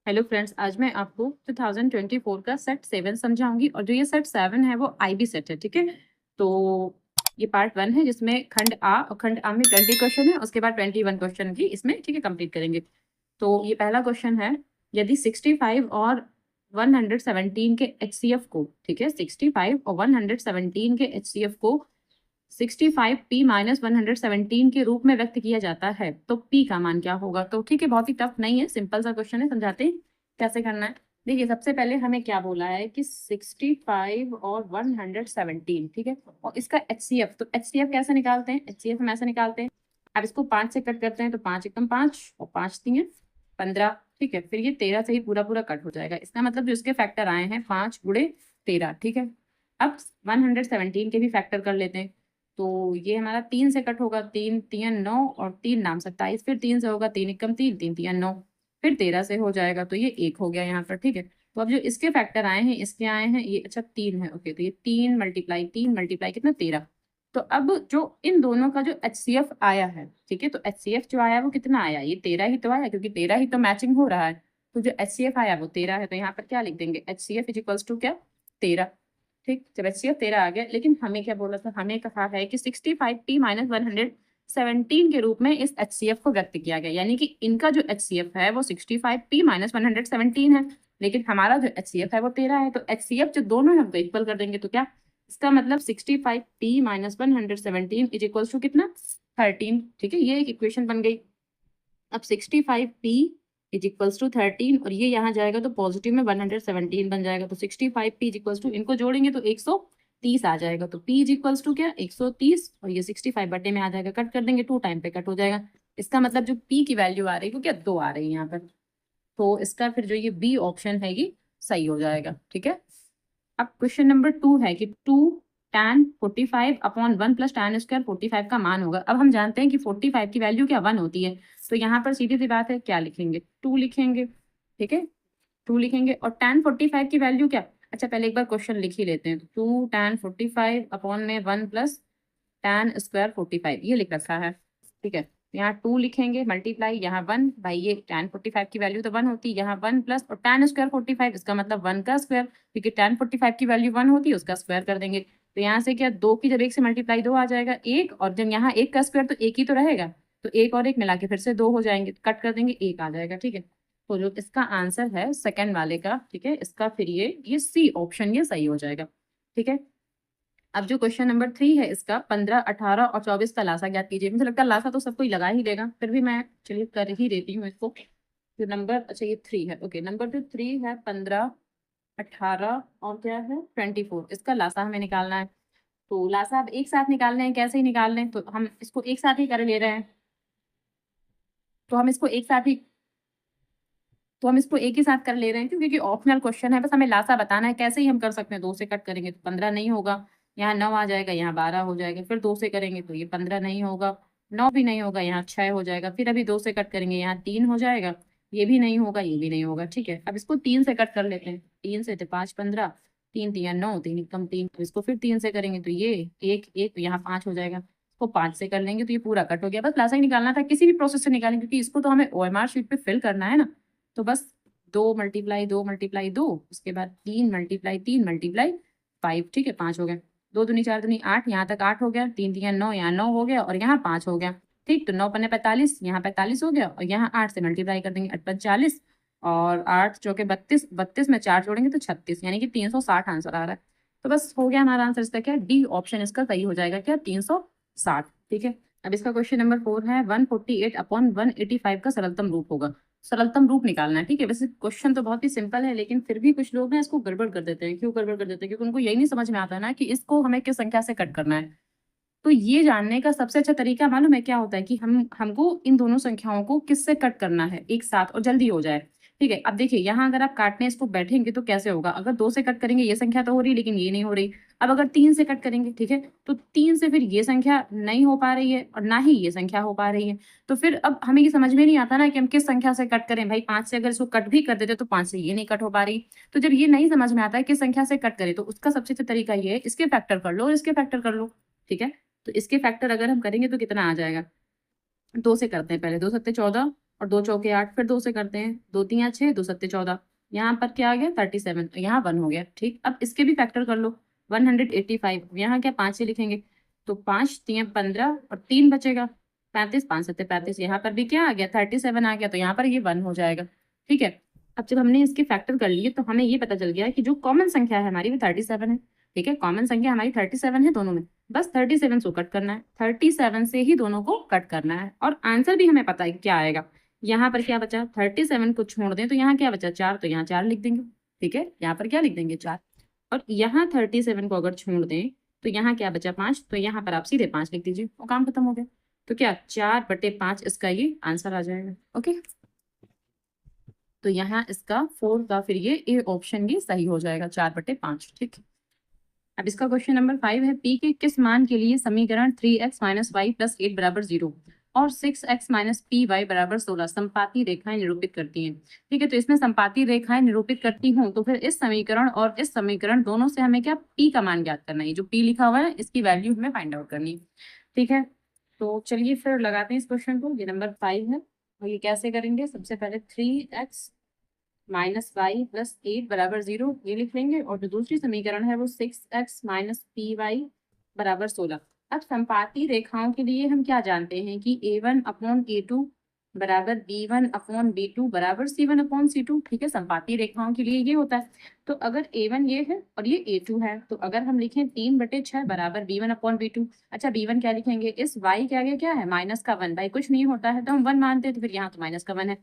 Hello friends, आज मैं आपको 2024 का सेट 7 समझाऊंगी और जो ये सेट 7 है वो आईबी सेट है। ठीक है, तो ये पार्ट 1 है जिसमें खंड आ और खंड आ में 20 क्वेश्चन है, उसके बाद 21 क्वेश्चन की इसमें ठीक है कंप्लीट करेंगे। तो ये पहला क्वेश्चन है, यदि 65 और 117 के एचसीएफ को, ठीक है 65 और 117 के एचसीएफ को 65p माइनस 117 के रूप में व्यक्त किया जाता है तो p का मान क्या होगा। तो ठीक है, बहुत ही टफ नहीं है, सिंपल सा क्वेश्चन है, समझाते हैं कैसे करना है। देखिए, सबसे पहले हमें क्या बोला है कि 65 और 117, ठीक है, और इसका एचसीएफ, तो एचसीएफ कैसे निकालते हैं, एचसीएफ हम ऐसे निकालते हैं। अब इसको 5 से कट करते हैं तो 5 एकम 5 और 5 तीन 15, ठीक है, फिर ये 13 से ही पूरा पूरा कट हो जाएगा। इसका मतलब जो इसके फैक्टर आए हैं 5 गुणे 13, ठीक है। अब 117 के भी फैक्टर कर लेते हैं, तो ये हमारा 3 से कट होगा, 3 तीन 9 और 3 नाम 27, फिर 3 से होगा 3 एकम 3 3 तीन 9, फिर 13 से हो जाएगा तो ये 1 हो गया यहाँ पर, ठीक है। तो अब जो इसके फैक्टर आए हैं, इसके आए हैं ये, अच्छा 3 है, ओके, तो ये 3 मल्टीप्लाई कितना 13। तो अब जो इन दोनों का जो एचसीएफ आया है, ठीक है, तो एचसीएफ जो आया वो कितना आया, ये 13 ही तो आया, क्योंकि 13 ही तो मैचिंग हो रहा है। तो जो एचसीएफ आया वो 13 है, तो यहाँ पर क्या लिख देंगे, एचसीएफ इज इक्वल्स टू क्या, 13। ठीक, जब एचसीएफ 13 आ गया, लेकिन हमें क्या बोला था, हमें कहा है कि 65p माइनस 117 के रूप में इस एचसीएफ को व्यक्त किया गया, यानी कि इनका जो एचसीएफ है वो 65p माइनस 117 है, लेकिन हमारा जो एचसीएफ है वो 13 है। तो एचसीएफ जो दोनों है हमको इक्वल कर देंगे, तो क्या, इसका मतलब 65p minus 117 is equal to कितना, 13, ठीक है, ये एक इक्वेशन बन गई। अब 65p इज इक्वल्स टू 13 और ये यहाँ जाएगा तो पॉजिटिव में 117 बन जाएगा, तो 65p इज इक्वल्स टू, इनको जोड़ेंगे तो 130 आ जाएगा, तो p इज इक्वल्स टू क्या, 130, और ये 65 बटे में आ जाएगा, कट कर देंगे, 2 टाइम पे कट हो जाएगा। इसका मतलब जो p की वैल्यू आ रही है वो क्या, 2 आ रही है यहाँ पर, तो इसका फिर जो ये बी ऑप्शन है ये सही हो जाएगा, ठीक है। अब क्वेश्चन नंबर 2 है कि 2 tan 45 upon 1 plus tan square 45 का मान होगा। अब हम जानते हैं कि 45 की वैल्यू क्या 1 होती है, तो यहाँ पर सीधी सी बात है, क्या लिखेंगे, 2 लिखेंगे, ठीक है, 2 लिखेंगे। और tan 45 की वैल्यू क्या, अच्छा पहले एक बार क्वेश्चन लिख ही लेते हैं, 2 tan 45 अपॉन में 1 प्लस tan स्क्वायर 45 ये लिख रखा है, ठीक है। यहाँ 2 लिखेंगे, मल्टीप्लाई यहाँ 1, भाई ये tan 45 की वैल्यू तो 1 होती है, यहाँ 1 प्लस और tan स्क्वायर 45, इसका मतलब 1 का स्क्वायर, क्योंकि tan 45 की वैल्यू 1 होती है, उसका स्क्वायर कर देंगे। तो यहाँ से क्या, 2 की जब 1 से मल्टीप्लाई 2 आ जाएगा 1, और जब यहाँ 1 का स्क्वायर तो 1 ही तो रहेगा, तो 1 और 1 मिला के फिर से 2 हो जाएंगे, कट कर देंगे 1 आ जाएगा, ठीक है। तो जो इसका आंसर है सेकेंड वाले का, ठीक है, इसका फिर ये सी ऑप्शन ये सही हो जाएगा, ठीक है। अब जो क्वेश्चन नंबर 3 है, इसका 15, 18 और 24 का लासा ज्ञात कीजिए। मुझे लगता है लासा तो सबको ही लगा ही देगा, फिर भी मैं चलिए कर ही देती हूँ इसको। जो नंबर, अच्छा ये 3 है, ओके, नंबर जो 3 है 15, 18 और क्या है 24, इसका लासा हमें निकालना है। तो लासा अब एक साथ निकालने हैं, कैसे ही निकालने हैं, तो हम इसको एक साथ ही कर ले रहे हैं, तो हम इसको एक साथ ही तो हम इसको एक ही साथ कर ले रहे हैं, क्योंकि ऑप्शनल क्वेश्चन है, बस हमें लासा बताना है, कैसे ही हम कर सकते हैं। 2 से कट करेंगे तो 15 नहीं होगा, यहाँ 9 आ जाएगा, यहाँ 12 हो जाएगा, फिर 2 से करेंगे तो ये 15 नहीं होगा, 9 भी नहीं होगा, यहाँ 6 हो जाएगा, फिर अभी 2 से कट करेंगे, यहाँ 3 हो जाएगा, ये भी नहीं होगा, ये भी नहीं होगा, ठीक है। अब इसको 3 से कट कर लेते हैं, 3 से तो 5 15, 3 3 9, 3 कम 3, तो इसको फिर 3 से करेंगे तो ये 1 1, तो यहाँ 5 हो जाएगा, इसको 5 से कर लेंगे तो ये पूरा कट हो गया। बस लासा ही निकालना था, किसी भी प्रोसेस से निकालें, क्योंकि इसको तो हमें ओएमआर शीट पे फिल करना है ना। तो बस 2 × 2 उसके बाद 3 × 3 × 5, ठीक है, 5 हो गया, 2 दूनी 4 दूनी 8, यहाँ तक 8 हो गया, 3 3 9, यहाँ 9 हो गया, और यहाँ 5 हो गया, ठीक। तो 9 पन्ने 45, यहाँ 45 हो गया, और यहाँ 8 से मल्टीप्लाई कर देंगे, 8 5 40, और 8 चौके 32, 32 में 4 जोड़ेंगे तो 36, यानी कि 360 आंसर आ रहा है। तो बस हो गया हमारा आंसर, इसका क्या, डी ऑप्शन इसका सही हो जाएगा, क्या 360, ठीक है। अब इसका क्वेश्चन नंबर 4 है 148 अपॉन 185 का सरलतम रूप होगा, सरलतम रूप निकालना है, ठीक है। वैसे क्वेश्चन तो बहुत ही सिंपल है, लेकिन फिर भी कुछ लोग ना इसको गड़बड़ कर देते हैं। क्यों गड़बड़ कर देते हैं, क्योंकि उनको यही नहीं समझ में आता ना कि इसको हमें किस संख्या से कट करना है। तो ये जानने का सबसे अच्छा तरीका मालूम है क्या होता है, कि हमको इन दोनों संख्याओं को किससे कट करना है एक साथ, और जल्दी हो जाए, ठीक है। अब देखिए, यहाँ अगर आप काटने इसको बैठेंगे तो कैसे होगा, अगर 2 से कट करेंगे ये संख्या तो हो रही, लेकिन ये नहीं हो रही। अब अगर 3 से कट करेंगे, ठीक है, तो 3 से फिर ये संख्या नहीं हो पा रही है, और ना ही ये संख्या हो पा रही है। तो फिर अब हमें ये समझ में नहीं आता ना कि हम किस संख्या से कट करें। भाई 5 से अगर इसको कट भी कर देते तो 5 से ये नहीं कट हो पा रही। तो जब ये नहीं समझ में आता है किस संख्या से कट करें, तो उसका सबसे अच्छा तरीका ये है, इसके फैक्टर कर लो और इसके फैक्टर कर लो, ठीक है। तो इसके फैक्टर अगर हम करेंगे तो कितना आ जाएगा, 2 से करते हैं पहले, 2 सत्ते 14, और 2 चौके 8, फिर 2 से करते हैं, 2 तियां 6, 2 सत्ते 14, यहाँ पर क्या आ गया 37, यहाँ 1 हो गया। ठीक, अब इसके भी फैक्टर कर लो, 185, यहाँ क्या 5 से लिखेंगे, तो 5 तियां 15 और 3 बचेगा 35, 5 सत्ते 35, यहाँ पर भी क्या आ गया 37 आ गया, तो यहाँ पर ये 1 हो जाएगा। ठीक है, अब जब हमने इसके फैक्टर कर लिए तो हमें ये पता चल गया कि जो कॉमन संख्या है हमारी वो 37 है। ठीक है, कॉमन संख्या हमारी 37 है दोनों में, बस 37 को कट करना है, 37 से ही दोनों को कट करना है, और आंसर भी हमें पता है क्या आएगा। यहाँ पर क्या बचा, 37 को छोड़ दें तो यहाँ क्या बचा 4, तो यहाँ 4 लिख देंगे। ठीक है, यहाँ पर क्या लिख देंगे 4, और यहाँ 37 को अगर छोड़ दें तो यहाँ क्या बचा 5, तो यहाँ पर आप सीधे 5 लिख दीजिए, वो काम खत्म हो गया। तो क्या 4/5 इसका ये आंसर आ जाएगा। ओके, तो यहाँ इसका 4 का फिर ये ए ऑप्शन ये सही हो जाएगा 4/5। ठीक है, अब इसका क्वेश्चन नंबर 5 है, पी के किस मान के लिए समीकरण 3x - y + 8 = 0 और 6x - py = 16 संपाती रेखाएं निरूपित करती हैं। ठीक है, तो इसमें संपाती रेखाएं निरूपित करती हूँ तो फिर इस समीकरण और इस समीकरण दोनों से हमें क्या p का मान ज्ञात करना है, जो p लिखा हुआ है इसकी वैल्यू हमें फाइंड आउट करनी है। ठीक है, तो चलिए फिर लगाते हैं इस क्वेश्चन को, ये नंबर 5 है, और ये कैसे करेंगे, सबसे पहले 3x - y + 8 = 0 ये लिख लेंगे, और जो दूसरी समीकरण है वो 6x - py = 16। अब संपाती रेखाओं के लिए हम क्या जानते हैं कि a1/a2 बराबर b1/b2 बराबर c1/c2। ठीक है, संपाती रेखाओं के लिए ये होता है। तो अगर a1 ये है और ये a2 है, तो अगर हम लिखें 3/6 बराबर b1/b2, अच्छा b1 क्या लिखेंगे, इस y के आगे क्या है माइनस का 1, भाई कुछ नहीं होता है तो हम 1 मानते हैं, तो फिर यहाँ तो माइनस का 1 है,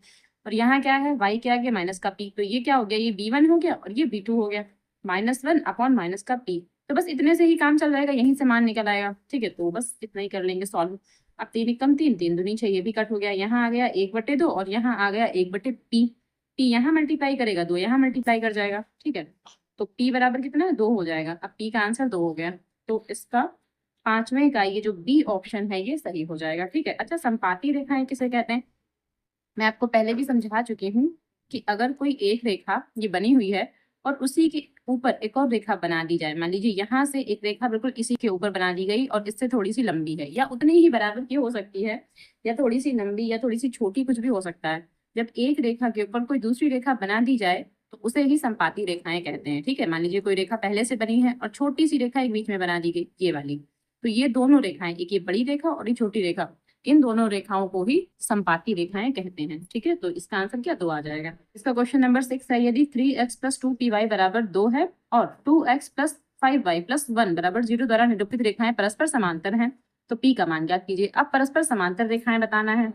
और यहाँ क्या है y के आगे माइनस का p, तो ये क्या हो गया, ये b1 हो गया और ये b2 हो गया, -1/- का p। तो बस इतने से ही काम चल जाएगा, यहीं से मान निकल आएगा। ठीक है, तो बस इतना ही कर लेंगे सॉल्व। अब 3 एकम 3, 3 दूनी 6, ये भी कट हो गया, यहाँ आ गया 1/2 और यहाँ आ गया 1/p। p यहाँ मल्टीप्लाई करेगा 2 यहाँ मल्टीप्लाई कर जाएगा। ठीक है, तो p बराबर कितना है 2 हो जाएगा। अब p का आंसर 2 हो गया, तो इसका 5वें का ये जो बी ऑप्शन है ये सही हो जाएगा। ठीक है, अच्छा संपाती रेखाएं किसे कहते हैं, मैं आपको पहले भी समझा चुकी हूँ कि अगर कोई एक रेखा ये बनी हुई है और उसी के ऊपर एक और रेखा बना दी जाए, मान लीजिए यहाँ से एक रेखा बिल्कुल इसी के ऊपर बना दी गई और इससे थोड़ी सी लंबी है या उतनी ही बराबर की हो सकती है, या थोड़ी सी लंबी या थोड़ी सी छोटी, कुछ भी हो सकता है। जब एक रेखा के ऊपर कोई दूसरी रेखा बना दी जाए तो उसे ही संपाती रेखाएं कहते हैं। ठीक है, मान लीजिए कोई रेखा पहले से बनी है और छोटी सी रेखा एक बीच में बना दी गई, ये वाली, तो ये दोनों रेखाएं, एक ये बड़ी रेखा और ये छोटी रेखा, इन दोनों रेखाओं को ही संपाती रेखाएं कहते हैं। ठीक है, तो इसका आंसर क्या 2 आ जाएगा। इसका क्वेश्चन नंबर 6 है, यदि 3x + 2py = 2 है और 2x + 5y + 1 = 0 द्वारा निरूपित रेखाएं परस्पर समांतर हैं तो p का मान ज्ञात कीजिए। अब परस्पर समांतर रेखाएं बताना है,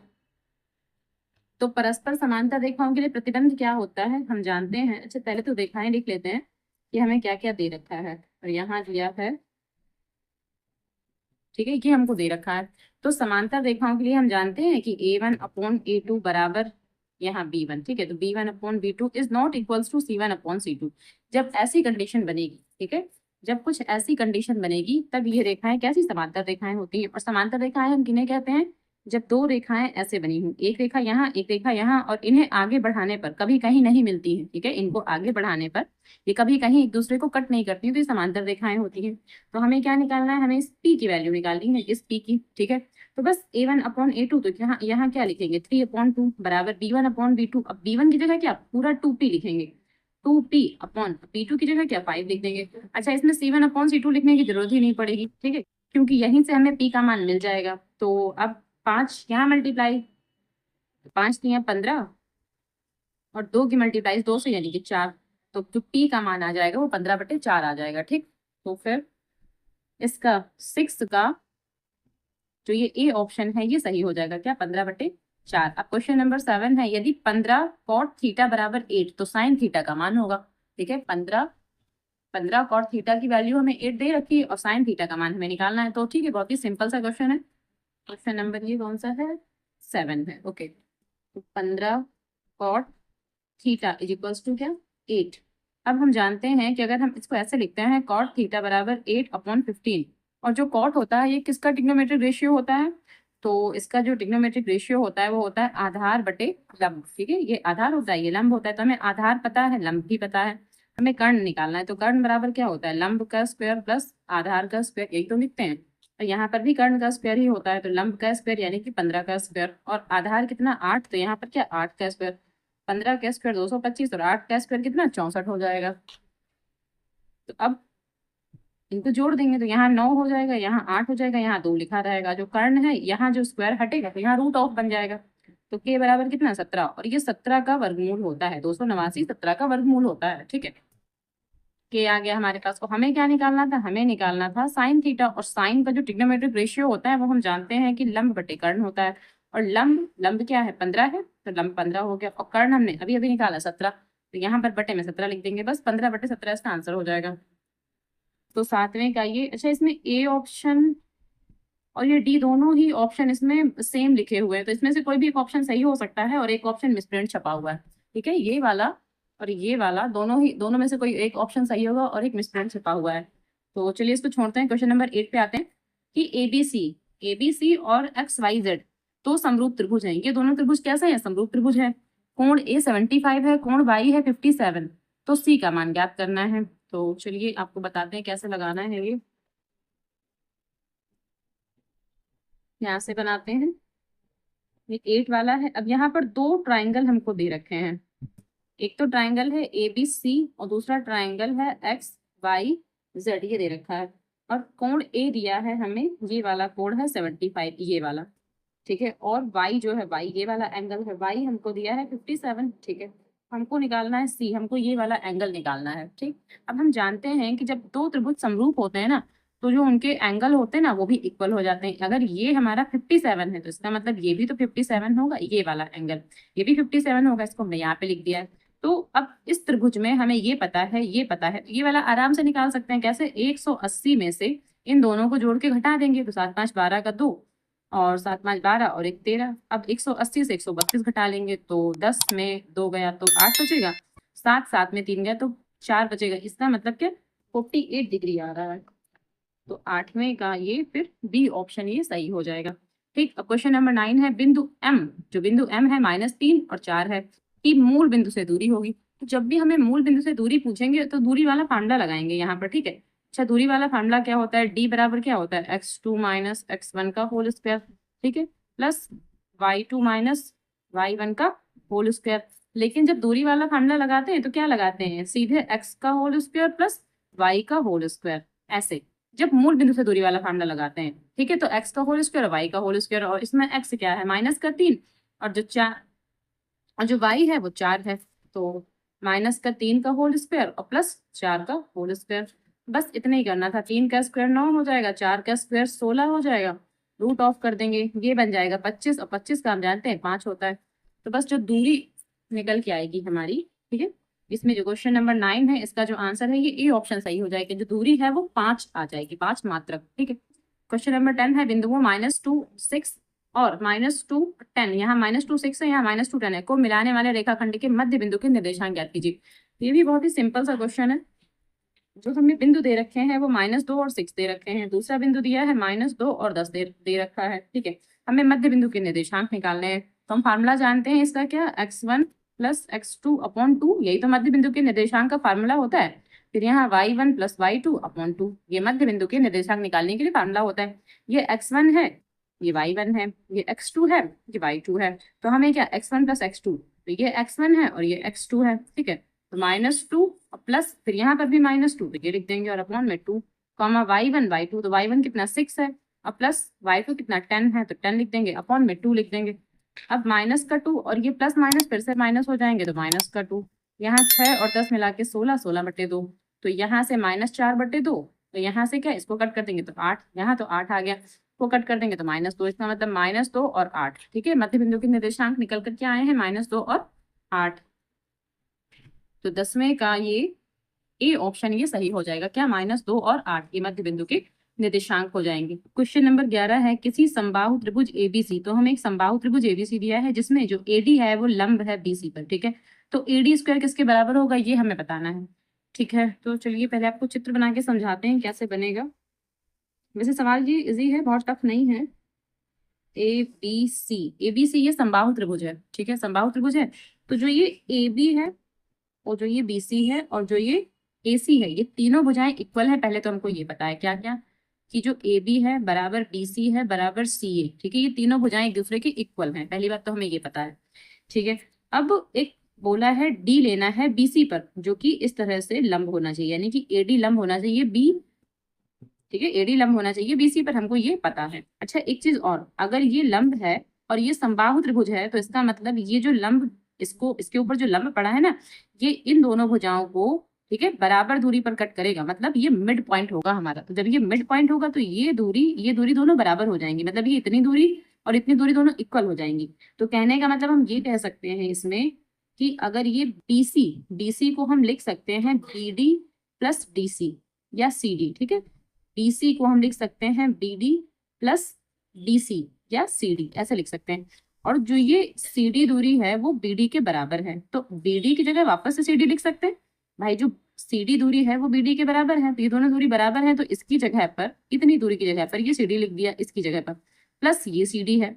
तो परस्पर समांतर रेखाओं के लिए प्रतिबंध क्या होता है हम जानते हैं। अच्छा पहले तो रेखाएं लिख लेते हैं कि हमें क्या क्या दे रखा है, और यहाँ दिया है, ठीक है, ये हमको दे रखा है। तो समांतर रेखाओं के लिए हम जानते हैं कि a1/a2 बराबर यहाँ b1। ठीक है, तो b1/b2 is not equals to c1/c2। जब ऐसी कंडीशन बनेगी, ठीक है, जब कुछ ऐसी कंडीशन बनेगी तब ये रेखाएं कैसी समांतर रेखाएं होती हैं। और समांतर रेखाएं हम किन्हें कहते हैं, जब दो रेखाएं ऐसे बनी हुई, एक रेखा यहाँ एक रेखा यहाँ, और इन्हें आगे बढ़ाने पर कभी कहीं नहीं मिलती है। ठीक है, इनको आगे बढ़ाने पर ये कभी कहीं एक दूसरे को कट नहीं करती, तो ये समांतर रेखाएं होती हैं। तो हमें क्या निकालना है, हमें इस p की वैल्यू निकालनी है, इस p की। ठीक है, तो बस a1/a2, तो यहाँ क्या लिखेंगे 3/2 बराबर b1/b2। अब b1 की जगह क्या पूरा 2p लिखेंगे, 2p/p2 की जगह क्या 5 लिख देंगे। अच्छा इसमें c1/c2 लिखने की जरूरत ही नहीं पड़ेगी, ठीक है, क्योंकि यहीं से हमें p का मान मिल जाएगा। तो अब 5 यहाँ मल्टीप्लाई, 5 3 15 और 2 की मल्टीप्लाई 2 से यानी कि 4, तो जो p का मान आ जाएगा वो 15/4 आ जाएगा। ठीक, तो फिर इसका 6 का जो ये ए ऑप्शन है ये सही हो जाएगा, क्या 15/4। अब क्वेश्चन नंबर 7 है, यदि 15 cot थीटा बराबर 8 तो साइन थीटा का मान होगा। ठीक है, 15 cot थीटा की वैल्यू हमें 8 दे रखी है और साइन थीटा का मान हमें निकालना है। तो ठीक है, बहुत ही सिंपल सा क्वेश्चन है। क्वेश्चन नंबर ये कौन सा है, 7 है। ओके, तो 15 cot theta is equals to क्या 8। अब हम जानते हैं कि अगर हम इसको ऐसे लिखते हैं cot थीटा बराबर 8/15, और जो cot होता है ये किसका ट्रिग्नोमेट्रिक रेशियो होता है, तो इसका जो ट्रिग्नोमेट्रिक रेशियो होता है वो होता है आधार बटे लंब। ठीक है, ये आधार होता है ये लंब होता है, तो हमें आधार पता है लंब भी पता है, हमें कर्ण निकालना है। तो कर्ण बराबर क्या होता है, लंब का स्क्वायर प्लस आधार का स्क्वायर, यही तो लिखते हैं। और यहाँ पर भी कर्ण का स्क्वायर ही होता है, तो लंब का स्क्वायर यानी कि 15 का स्क्वायर, और आधार कितना 8, तो यहाँ पर क्या 8 का स्क्वायर, 15 का स्क्वायर 225 और 8 का स्क्वायर कितना 64 हो जाएगा। तो अब इनको जोड़ देंगे तो यहाँ 9 हो जाएगा, यहाँ 8 हो जाएगा, यहाँ 2 लिखा रहेगा। जो कर्ण है यहाँ जो स्क्वायर हटेगा तो यहाँ रूट ऑफ बन जाएगा। तो के बराबर कितना 17, और ये 17 का वर्गमूल होता है, 289 17 का वर्गमूल होता है। ठीक है, के आ गया हमारे पास। और हमें क्या निकालना था, हमें निकालना था साइन थीटा। और साइन का जो ट्रिग्नोमेट्रिक रेशियो होता है वो हम जानते हैं कि लंब बटे कर्ण होता है। और लंब लंब क्या है 15 है, तो लंब 15 हो गया। और कर्ण हमने अभी अभी निकाला 17, तो यहाँ पर बटे में 17 लिख देंगे, बस 15 बटे 17 इसका आंसर हो जाएगा। तो सातवें का ये, अच्छा इसमें ए ऑप्शन और ये डी दोनों ही ऑप्शन इसमें सेम लिखे हुए हैं, तो इसमें से कोई भी एक ऑप्शन सही हो सकता है और एक ऑप्शन मिसप्रिंट छपा हुआ है। ठीक है, ये वाला और ये वाला दोनों में से कोई एक ऑप्शन सही होगा और एक मिसप्रिंट छपा हुआ है। तो चलिए इसको छोड़ते हैं, क्वेश्चन नंबर 8 पे आते हैं कि एबीसी और XYZ तो समरूप त्रिभुज हैं। ये दोनों त्रिभुज कैसे हैं, समरूप त्रिभुज है। कोण ए 75 है, कोण वाई है 57, तो सी का मान ज्ञात करना है। तो चलिए आपको बताते हैं कैसे लगाना है। ये यहाँ से बनाते हैं, ये 8 वाला है। अब यहाँ पर दो ट्राइंगल हमको दे रखे हैं, एक तो ट्राइंगल है ABC और दूसरा ट्राइंगल है XYZ, ये दे रखा है। और कोण ए दिया है हमें, ये वाला कोण है 75, ये वाला। ठीक है, और y जो है y, ये वाला एंगल है y हमको दिया है 57। ठीक है, हमको निकालना है C, हमको ये वाला एंगल निकालना है। ठीक, अब हम जानते हैं कि जब दो त्रिभुज समरूप होते हैं ना, तो जो उनके एंगल होते हैं ना वो भी इक्वल हो जाते हैं। अगर ये हमारा 57 है तो इसका मतलब ये भी तो 57 होगा, ये वाला एंगल ये भी 57 होगा, इसको हमने यहाँ पे लिख दिया है। तो अब इस त्रिभुज में हमें ये पता है, ये पता है, ये वाला आराम से निकाल सकते हैं। कैसे, 180 में से इन दोनों को जोड़ के घटा देंगे, तो 7 5 12 का 2 और 7 5 12 और 1 13। अब 180 से 132 घटा लेंगे तो 10 में 2 गया तो 8 बचेगा, 7 7 में 3 गया तो 4 बचेगा। इसका मतलब क्या 48 डिग्री आ रहा है। तो 8वें का ये फिर बी ऑप्शन ये सही हो जाएगा। ठीक, अब क्वेश्चन नंबर 9 है बिंदु M, जो बिंदु M है -3 और 4 है, की मूल बिंदु से दूरी होगी। तो जब भी हमें मूल बिंदु से दूरी पूछेंगे तो दूरी वाला फार्मूला लगाएंगे यहाँ पर। ठीक है, अच्छा दूरी वाला फार्मूला क्या होता है, डी बराबर क्या होता है x2 माइनस x1 का होल स्क्वायर, ठीक है, प्लस y2 माइनस y1 का होल स्क्वायर। लेकिन जब दूरी वाला फार्मूला लगाते हैं तो क्या लगाते हैं, सीधे x का होल स्क्वायर प्लस y का होल स्क्वायर, ऐसे जब मूल बिंदु से दूरी वाला फार्मूला लगाते हैं। ठीक है, तो x का होल स्क्वायर और y का होल स्क्वायर, और इसमें x क्या है -3 और जो 4 और जो y है वो 4 है, तो -3 का होल स्क्वायर और प्लस 4 का होल स्क्वायर। बस इतना ही करना था, 3 का स्क्वायर 9 हो जाएगा, 4 का स्क्वायर 16 हो जाएगा, रूट ऑफ कर देंगे, ये बन जाएगा 25, और 25 का हम जानते हैं 5 होता है। तो बस जो दूरी निकल के आएगी हमारी, ठीक है, इसमें जो क्वेश्चन नंबर 9 है इसका जो आंसर है ये ए ऑप्शन सही हो जाएगा। जो दूरी है वो 5 आ जाएगी, 5 मात्रक। ठीक है, क्वेश्चन नंबर 10 है बिंदुओं -2 6 और -2 10, यहाँ -2 6 है, यहाँ -2 10 है, को मिलाने वाले रेखाखंड के मध्य बिंदु के निर्देशांक ज्ञात कीजिए। ये भी बहुत ही सिंपल सा क्वेश्चन है। जो हमें बिंदु दे रखे हैं वो -2 और 6 दे रखे हैं, दूसरा बिंदु दिया है -2 और 10 दे रखा है। ठीक है, हमें मध्य बिंदु के निर्देशांक निकालने हैं, तो हम फार्मूला जानते हैं इसका, क्या x1 प्लस x2/2, यही तो मध्य बिंदु के निर्देशांक का फार्मूला होता है। फिर यहाँ y1 प्लस y2/2, ये मध्य बिंदु के निर्देशांक निकालने के लिए फार्मूला होता है। ये x1 है, ये y1 है, ये x2 है, ये y2 है। तो हमें क्या x1 प्लस x2, तो ये x1 है और ये x2 है। ठीक है, तो -2 और प्लस फिर यहाँ पर भी -2, तो ये लिख देंगे, और अपॉन में 2 कॉमा y1 y2, तो y1 कितना 6 है और प्लस y2 कितना 10 है, तो 10 लिख देंगे, अपॉन में 2 लिख देंगे। अब माइनस का 2 और ये प्लस माइनस फिर से माइनस हो जाएंगे, तो माइनस का 2, यहाँ 6 और 10 मिला के 16, 16 बटे 2, तो यहाँ से -4 बटे 2, तो यहाँ से क्या इसको कट कर देंगे तो 8, यहाँ तो 8 आ गया, को कट कर देंगे तो -2, इसका मतलब -2 और 8। ठीक है, मध्य बिंदु के निर्देशांक निकल कर क्या आए हैं, -2 और 8। तो 10वें का ये ए ऑप्शन ये सही हो जाएगा, क्या -2 और 8 ये मध्य बिंदु के निर्देशांक हो जाएंगे। क्वेश्चन नंबर 11 है किसी समबाहु त्रिभुज एबीसी, तो हमें एक समबाहु त्रिभुज एबीसी दिया है जिसमें जो एडी है वो लंब है बीसी पर। ठीक है, तो एडी स्क्वायर किसके बराबर होगा ये हमें बताना है। ठीक है, तो चलिए पहले आपको चित्र बना के समझाते हैं कैसे बनेगा। वैसे सवाल ये इजी है, बहुत टफ नहीं है। एबीसी ये समबाहु त्रिभुज है। ठीक है, समबाहु त्रिभुज है, तो जो ये AB है और जो ये BC है और जो ये AC है, ये तीनों भुजाएं इक्वल है। पहले तो हमको ये पता है क्या क्या, कि जो ए बी है बराबर बी सी है बराबर सी ए, ठीक है, ये तीनों भुजाएं एक दूसरे के इक्वल हैं। पहली बात तो हमें ये पता है, ठीक है। अब एक बोला है डी लेना है बीसी पर, जो कि इस तरह से लंब होना चाहिए, यानी कि एडी लंब होना चाहिए बी, ठीक है, एडी लंब होना चाहिए बीसी पर, हमको ये पता है। अच्छा एक चीज और, अगर ये लंब है और ये समबाहु त्रिभुज है तो इसका मतलब ये जो लंब, इसको इसके ऊपर जो लंब पड़ा है ना, ये इन दोनों भुजाओं को, ठीक है, बराबर दूरी पर कट करेगा, मतलब ये मिड पॉइंट होगा हमारा। तो जब ये मिड पॉइंट होगा तो ये दूरी दोनों बराबर हो जाएंगी, मतलब ये इतनी दूरी और इतनी दूरी दोनों इक्वल हो जाएंगी। तो कहने का मतलब हम ये कह सकते हैं इसमें कि अगर ये बीसी, बीसी को हम लिख सकते हैं बीडी प्लस डीसी या सीडी, ठीक है, बीसी को हम लिख सकते हैं बीडी प्लस डीसी या सीडी, ऐसे लिख सकते हैं। और जो ये सीडी दूरी है वो बीडी के बराबर है, तो बीडी की जगह वापस से सीडी लिख सकते हैं भाई। जो सीडी दूरी है वो बीडी के बराबर है, तो ये दोनों दूरी बराबर है, तो इसकी जगह पर, इतनी दूरी की जगह पर ये सीडी लिख दिया, इसकी जगह पर प्लस ये सीडी है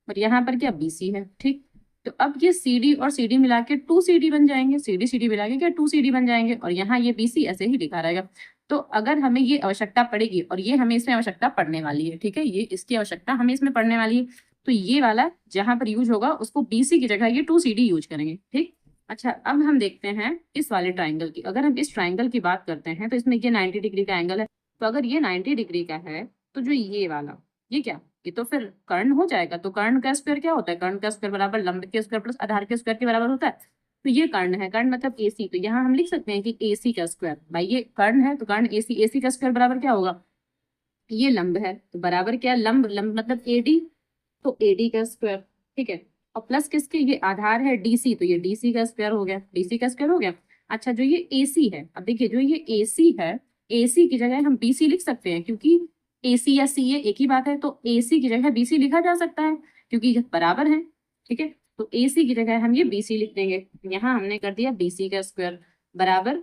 और यहाँ पर क्या बीसी है, ठीक। तो अब ये सीडी और सीडी मिला के 2CD बन जाएंगे, सीडी सीडी मिला के क्या 2CD बन जाएंगे, और यहाँ ये बीसी ऐसे ही लिखा रहेगा। तो अगर हमें ये आवश्यकता पड़ेगी, और ये हमें इसमें आवश्यकता पड़ने वाली है, ठीक है, ये इसकी आवश्यकता हमें इसमें पड़ने वाली है, तो ये वाला जहां पर यूज होगा उसको बीसी की जगह ये 2CD यूज करेंगे, ठीक। अच्छा अब हम देखते हैं इस वाले ट्राइंगल की। अगर हम इस ट्राइंगल की बात करते हैं तो इसमें ये 90 डिग्री का एंगल है, तो अगर ये 90 डिग्री का है तो जो ये वाला, ये क्या, ये तो फिर कर्ण हो जाएगा। तो कर्ण का स्क्वायर क्या होता है, कर्ण का स्क्वायर बराबर लंब के स्क्वायर प्लस आधार के स्क्वायर के बराबर होता है। तो ये कर्ण है, कर्ण मतलब AC, तो यहाँ हम लिख सकते हैं कि AC का स्क्वायर, भाई ये कर्ण है तो कर्ण AC, AC का स्क्वायर बराबर क्या होगा, ये लंब है तो बराबर क्या, लंब, लंब मतलब AD, तो AD का स्क्वायर, ठीक है। और प्लस किसके, ये आधार है DC, तो ये DC का स्क्वायर हो गया, DC का स्क्वायर हो गया। अच्छा जो ये AC है, अब देखिए जो ये AC है, AC की जगह हम BC लिख सकते हैं, क्योंकि AC या CA एक ही बात है, तो AC की जगह BC लिखा जा सकता है क्योंकि ये बराबर है, ठीक है। तो AC की जगह हम ये BC लिख देंगे, यहाँ हमने कर दिया BC का स्क्वायर बराबर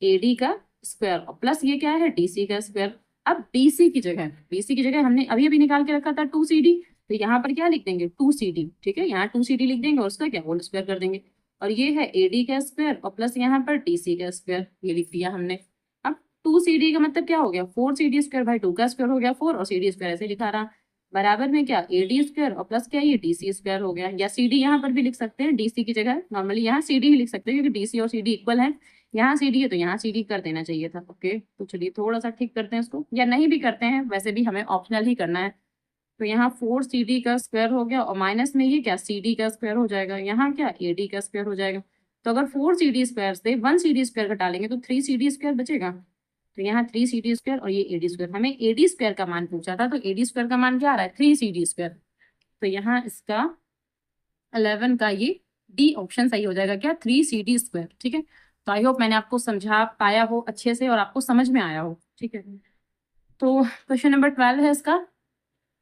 AD का स्क्वायर और प्लस ये क्या है DC का स्क्वायर। अब BC की जगह हमने अभी अभी निकाल के रखा था 2CD, तो यहाँ पर क्या लिख देंगे 2CD, ठीक है, यहाँ 2CD लिख देंगे और उसका क्या होल स्क्वायर कर देंगे, और ये है AD का स्क्वायर और प्लस यहाँ पर DC का स्क्वायर, ये लिख दिया हमने। अब 2CD का मतलब क्या हो गया 4CD स्क्वायर, भाई 2 का स्क्वायर हो गया 4 और CD स्क्वायर ऐसे लिखा रहा, बराबर में क्या AD स्क्वायर और प्लस क्या ये DC स्क्वायर हो गया। या CD यहाँ पर भी लिख सकते हैं, DC की जगह नॉर्मली यहाँ CD ही लिख सकते हैं क्योंकि DC और CD इक्वल है, यहाँ CD है तो यहाँ CD कर देना चाहिए था। ओके तो चलिए थोड़ा सा ठीक करते हैं इसको, या नहीं भी करते हैं, वैसे भी हमें ऑप्शनल ही करना है। तो यहाँ 4CD का स्क्वायर हो गया और माइनस में ये क्या CD का स्क्वायर हो जाएगा, यहाँ क्या AD का स्क्वायर हो जाएगा। तो अगर 4CD स्क्वायर से 1CD स्क्वायर घटा लेंगे तो 3CD स्क्वायर बचेगा, तो यहाँ 3CD स्क्वायर और ये AD स्क्वायर। हमें AD स्क्वायर का मान पूछा था, तो AD स्क्वायर का मान क्या आ रहा है 3CD स्क्वायर, तो यहाँ इसका 11 का ये D ऑप्शन सही हो जाएगा, क्या 3CD स्क्वायर, ठीक है। तो आई होप मैंने आपको समझा पाया हो अच्छे से और आपको समझ में आया हो, ठीक है। तो क्वेश्चन नंबर 12 है इसका,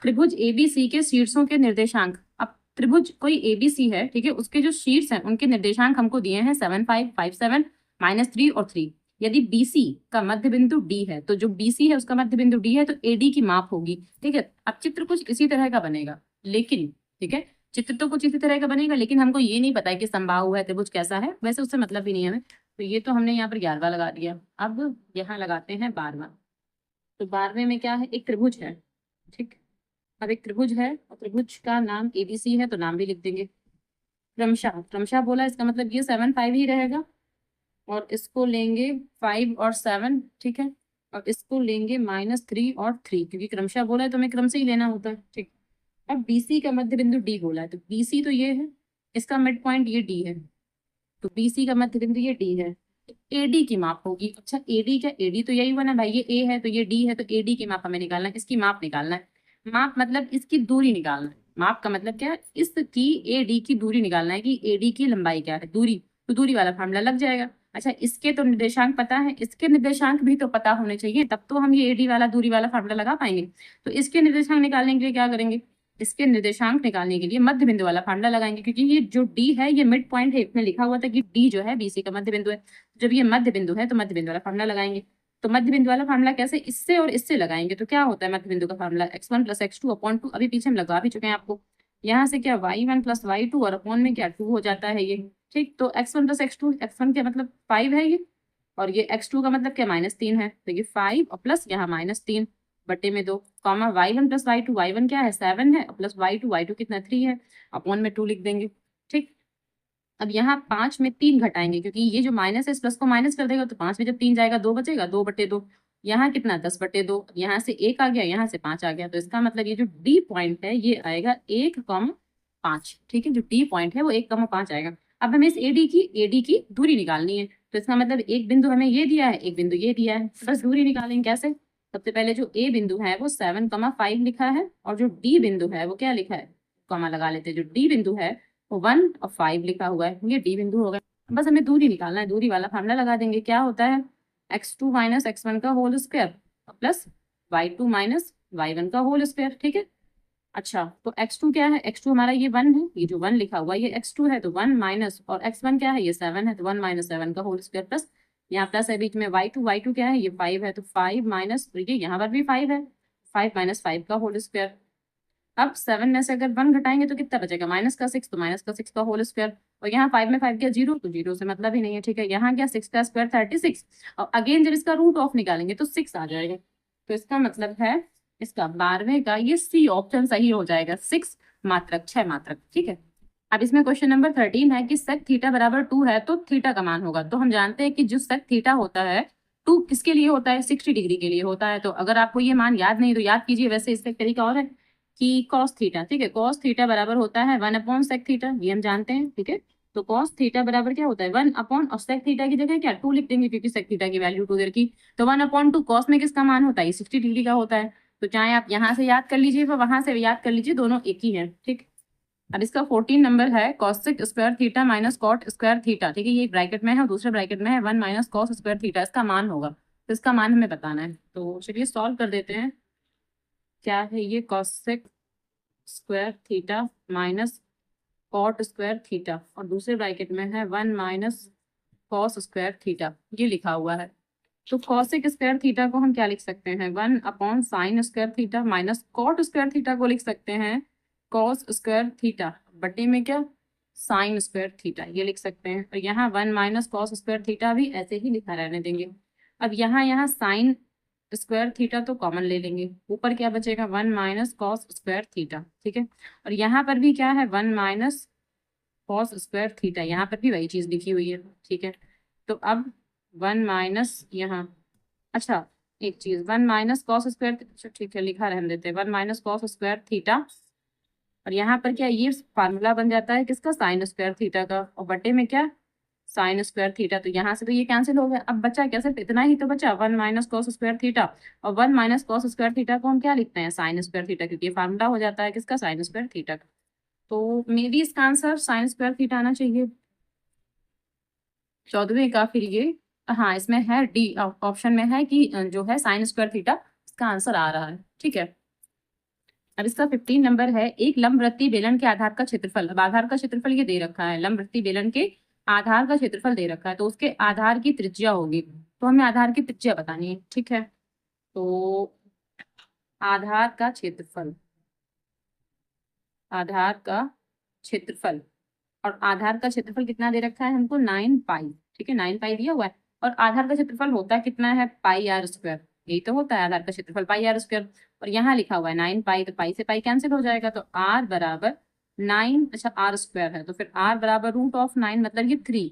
त्रिभुज ABC के शीर्षों के निर्देशांक। अब त्रिभुज कोई ABC है, ठीक है, उसके जो शीर्ष हैं उनके निर्देशांक हमको दिए हैं 7 5 5 7 -3 और 3। यदि BC का मध्य बिंदु D है, तो जो BC है उसका मध्य बिंदु D है, तो AD की माप होगी, ठीक है। अब चित्र कुछ इसी तरह का बनेगा, लेकिन ठीक है, चित्र तो कुछ इसी तरह का बनेगा, लेकिन हमको ये नहीं पता है कि समबाहु है त्रिभुज कैसा है, वैसे उससे मतलब भी नहीं है हमें। तो ये तो हमने यहाँ पर 11वां लगा दिया, अब यहाँ लगाते हैं 12वां। तो 12वें में क्या है, एक त्रिभुज है, ठीक। अब एक त्रिभुज है और त्रिभुज का नाम ABC है, तो नाम भी लिख देंगे क्रमशः, क्रमशः बोला इसका मतलब ये 7 5 ही रहेगा, और इसको लेंगे 5 और 7, ठीक है, और इसको लेंगे -3 और 3, क्योंकि क्रमशः बोला है तो हमें क्रम से ही लेना होता है, ठीक। अब BC का मध्य बिंदु D बोला है, तो BC तो ये है, इसका मिड पॉइंट ये D है, तो BC का मध्य बिंदु ये D है, तो AD की माप होगी। अच्छा AD क्या, AD तो यही हुआ ना भाई, ये A है तो ये D है, तो AD की माप हमें निकालना है, इसकी माप निकालना है। माप मतलब इसकी दूरी निकालना है, माप का मतलब क्या है, इसकी AD की दूरी निकालना है कि AD की लंबाई क्या है, दूरी, तो दूरी वाला फार्मूला लग जाएगा। अच्छा इसके तो निर्देशांक पता है, इसके निर्देशांक भी तो पता होने चाहिए, तब तो हम ये AD वाला दूरी वाला फार्मूला लगा पाएंगे। तो इसके निर्देशांक निकालने के लिए क्या करेंगे, इसके निर्देशांक निकालने के लिए मध्य बिंदु वाला फार्मूला लगाएंगे, क्योंकि ये जो D है ये मिड पॉइंट है, इसमें लिखा हुआ था कि D जो है BC का मध्य बिंदु है, जब ये मध्य बिंदु है तो मध्य बिंदु वाला फार्मूला लगाएंगे। तो मध्य बिंदु वाला फार्मूला कैसे, इससे और इससे लगाएंगे, तो क्या होता है मध्य बिंदु का फार्मूला x1 + x2/2, अभी पीछे हम लगा भी चुके हैं आपको। यहाँ से क्या y1 + y2 और अपॉन में क्या 2 हो जाता है ये, ठीक। तो x1 + x2, x1 क्या मतलब 5 है ये, और ये x2 का मतलब क्या -3 है, तो ये 5 और प्लस यहाँ -3, बटे में 2 comma y1 plus y2, y1 क्या है 7 है, प्लस y2 कितना 3 है, अपॉन में 2 लिख देंगे। ठीक, अब यहाँ 5 में 3 घटाएंगे क्योंकि ये जो माइनस है इस प्लस को माइनस कर देगा, तो 5 में जब 3 जाएगा 2 बचेगा, 2/2। यहाँ कितना 10/2, यहाँ से 1 आ गया, यहाँ से 5 आ गया, तो इसका मतलब ये जो डी पॉइंट है ये आएगा 1,5। ठीक है, जो डी पॉइंट है वो 1,5 आएगा। अब हमें इस एडी की दूरी निकालनी है, तो इसका मतलब एक बिंदु हमें ये दिया है, एक बिंदु ये दिया है, बस दूरी निकालेंगे कैसे। सबसे पहले जो ए बिंदु है वो 7,5 लिखा है, और जो डी बिंदु है वो क्या लिखा है, कॉमा लगा लेते हैं, जो डी बिंदु है 1 और 5 लिखा हुआ है, ये डी बिंदु हो गया। बस हमें दूरी निकालना है, दूरी वाला फार्मूला लगा देंगे, क्या होता है x2 माइनस x1 का whole square plus y2 minus y1 का होल स्क्वायर। ठीक है, अच्छा तो x2 क्या है, x2 हमारा ये 1 है, ये जो 1 लिखा हुआ है ये x2 है, तो 1 माइनस, और x1 क्या है ये 7 है, तो 1 माइनस 7 का होल स्क्वायर प्लस यहाँ प्लस है बीच में y2 क्या है ये 5 है, तो 5 माइनस, ये यहाँ पर भी 5 है, 5 माइनस 5 का होल स्क्वायर। अब 7 में से अगर 1 घटाएंगे तो कितना बचेगा, -6, तो -6 का होल स्क्वायर, और यहाँ 5 में 5 क्या 0, तो 0 से मतलब ही नहीं है। ठीक है, यहाँ क्या 6 का स्क्वायर 36, और अगेन जब इसका रूट ऑफ निकालेंगे तो 6 आ जाएगा, तो इसका मतलब है इसका 12वें का ये सी ऑप्शन सही हो जाएगा, 6 मात्रक, 6 मात्रक। ठीक है, अब इसमें क्वेश्चन नंबर 13 है कि sec थीटा बराबर 2 है तो थीटा का मान होगा। तो हम जानते हैं कि जो sec थीटा होता है 2 किसके लिए होता है, 60 डिग्री के लिए होता है। तो अगर आपको ये मान याद नहीं तो याद कीजिए, वैसे इसका एक तरीका और है कि cos थीटा, ठीक है, cos थीटा बराबर होता है 1 sec थीटा, ये हम जानते हैं। ठीक है, तो cos थीटा बराबर क्या होता है 1 और sec थीटा की जगह क्या 2 लिख देंगे, क्योंकि sec थीटा की वैल्यू 2 की, तो 1/2 cos में किसका मान होता है 60 डिग्री का होता है। तो चाहे आप यहाँ से याद कर लीजिए या वहां से याद कर लीजिए, दोनों एक ही है। ठीक, अब इसका 14 नंबर है cosec square theta minus cot square theta. ठीक है, ये ब्रैकेट में है और दूसरे ब्रैकेट में है 1 माइनस कॉस स्क्वायर थीटा, इसका मान होगा, तो इसका मान हमें बताना है। तो चलिए सॉल्व कर देते हैं। क्या है ये cosec square theta minus cot square theta, और दूसरे ब्रैकेट में है 1 माइनस कॉस स्क्वायर थीटा, ये लिखा हुआ है। तो कॉसेक स्क्वायर थीटा को हम क्या लिख सकते हैं 1/sin square theta, minus cot square theta को लिख सकते हैं कॉस स्क्वायर थीटा, बटे में क्या साइन स्क्वायर थीटा, ये लिख सकते हैं। और यहाँ 1 माइनस कॉस स्क्वायर थीटा भी ऐसे ही लिखा रहने देंगे। अब यहाँ साइन स्क्वायर थीटा तो कॉमन ले लेंगे, ऊपर क्या बचेगा 1 माइनस कॉस स्क्वायर थीटा। ठीक है, और यहाँ पर भी क्या है 1 माइनस कॉस स्क्वायर थीटा, यहाँ पर भी वही चीज लिखी हुई है। ठीक है, तो अब 1 माइनस यहाँ, अच्छा एक चीज 1 माइनस कॉस स्क्वायर, अच्छा ठीक है लिखा रहने देते हैं 1 माइनस कॉस स्क्वायर थीटा, और यहाँ पर क्या ये फार्मूला बन जाता है किसका साइन स्क्वायर थीटा का, और बटे में क्या साइन स्क्वायर थीटा, तो यहाँ से तो ये कैंसिल हो गया। अब बचा क्या, सिर्फ इतना ही तो बचा 1 माइनस कॉस स्क्वायर थीटा, और 1 माइनस कॉस स्क्वायर थीटा को हम क्या लिखते हैं साइन स्क्वायर थीटा, क्योंकि ये फार्मूला हो जाता है किसका साइन स्क्वायर थीटा का। तो मे बी इसका आंसर साइन स्क्वायर थीटा आना चाहिए 14वें का। फिर ये हाँ इसमें है डी ऑप्शन में है कि जो है साइन स्क्वायर थीटा, इसका आंसर आ रहा है। ठीक है, अब इसका 15 नंबर है एक लंबवृत्तीय बेलन के आधार का क्षेत्रफल। अब आधार का क्षेत्रफल ये दे रखा है, लंबवृत्तीय बेलन के आधार का क्षेत्रफल दे रखा है, तो उसके आधार की त्रिज्या होगी, तो हमें आधार की त्रिज्या बतानी है। ठीक है, तो आधार का क्षेत्रफल, आधार का क्षेत्रफल, और आधार का क्षेत्रफल कितना दे रखा है हमको 9 पाई। ठीक है, 9 पाई दिया हुआ है, और आधार का क्षेत्रफल होता है कितना है पाई आर स्क्वायर, यही तो होता है आधार का क्षेत्रफल पाई आर स्क्वायर, और यहाँ लिखा हुआ है 9 पाई, तो पाई से पाई कैंसिल हो जाएगा, तो आर बराबर 9, अच्छा आर स्क्वायर है तो फिर आर बराबर √9 मतलब ये 3,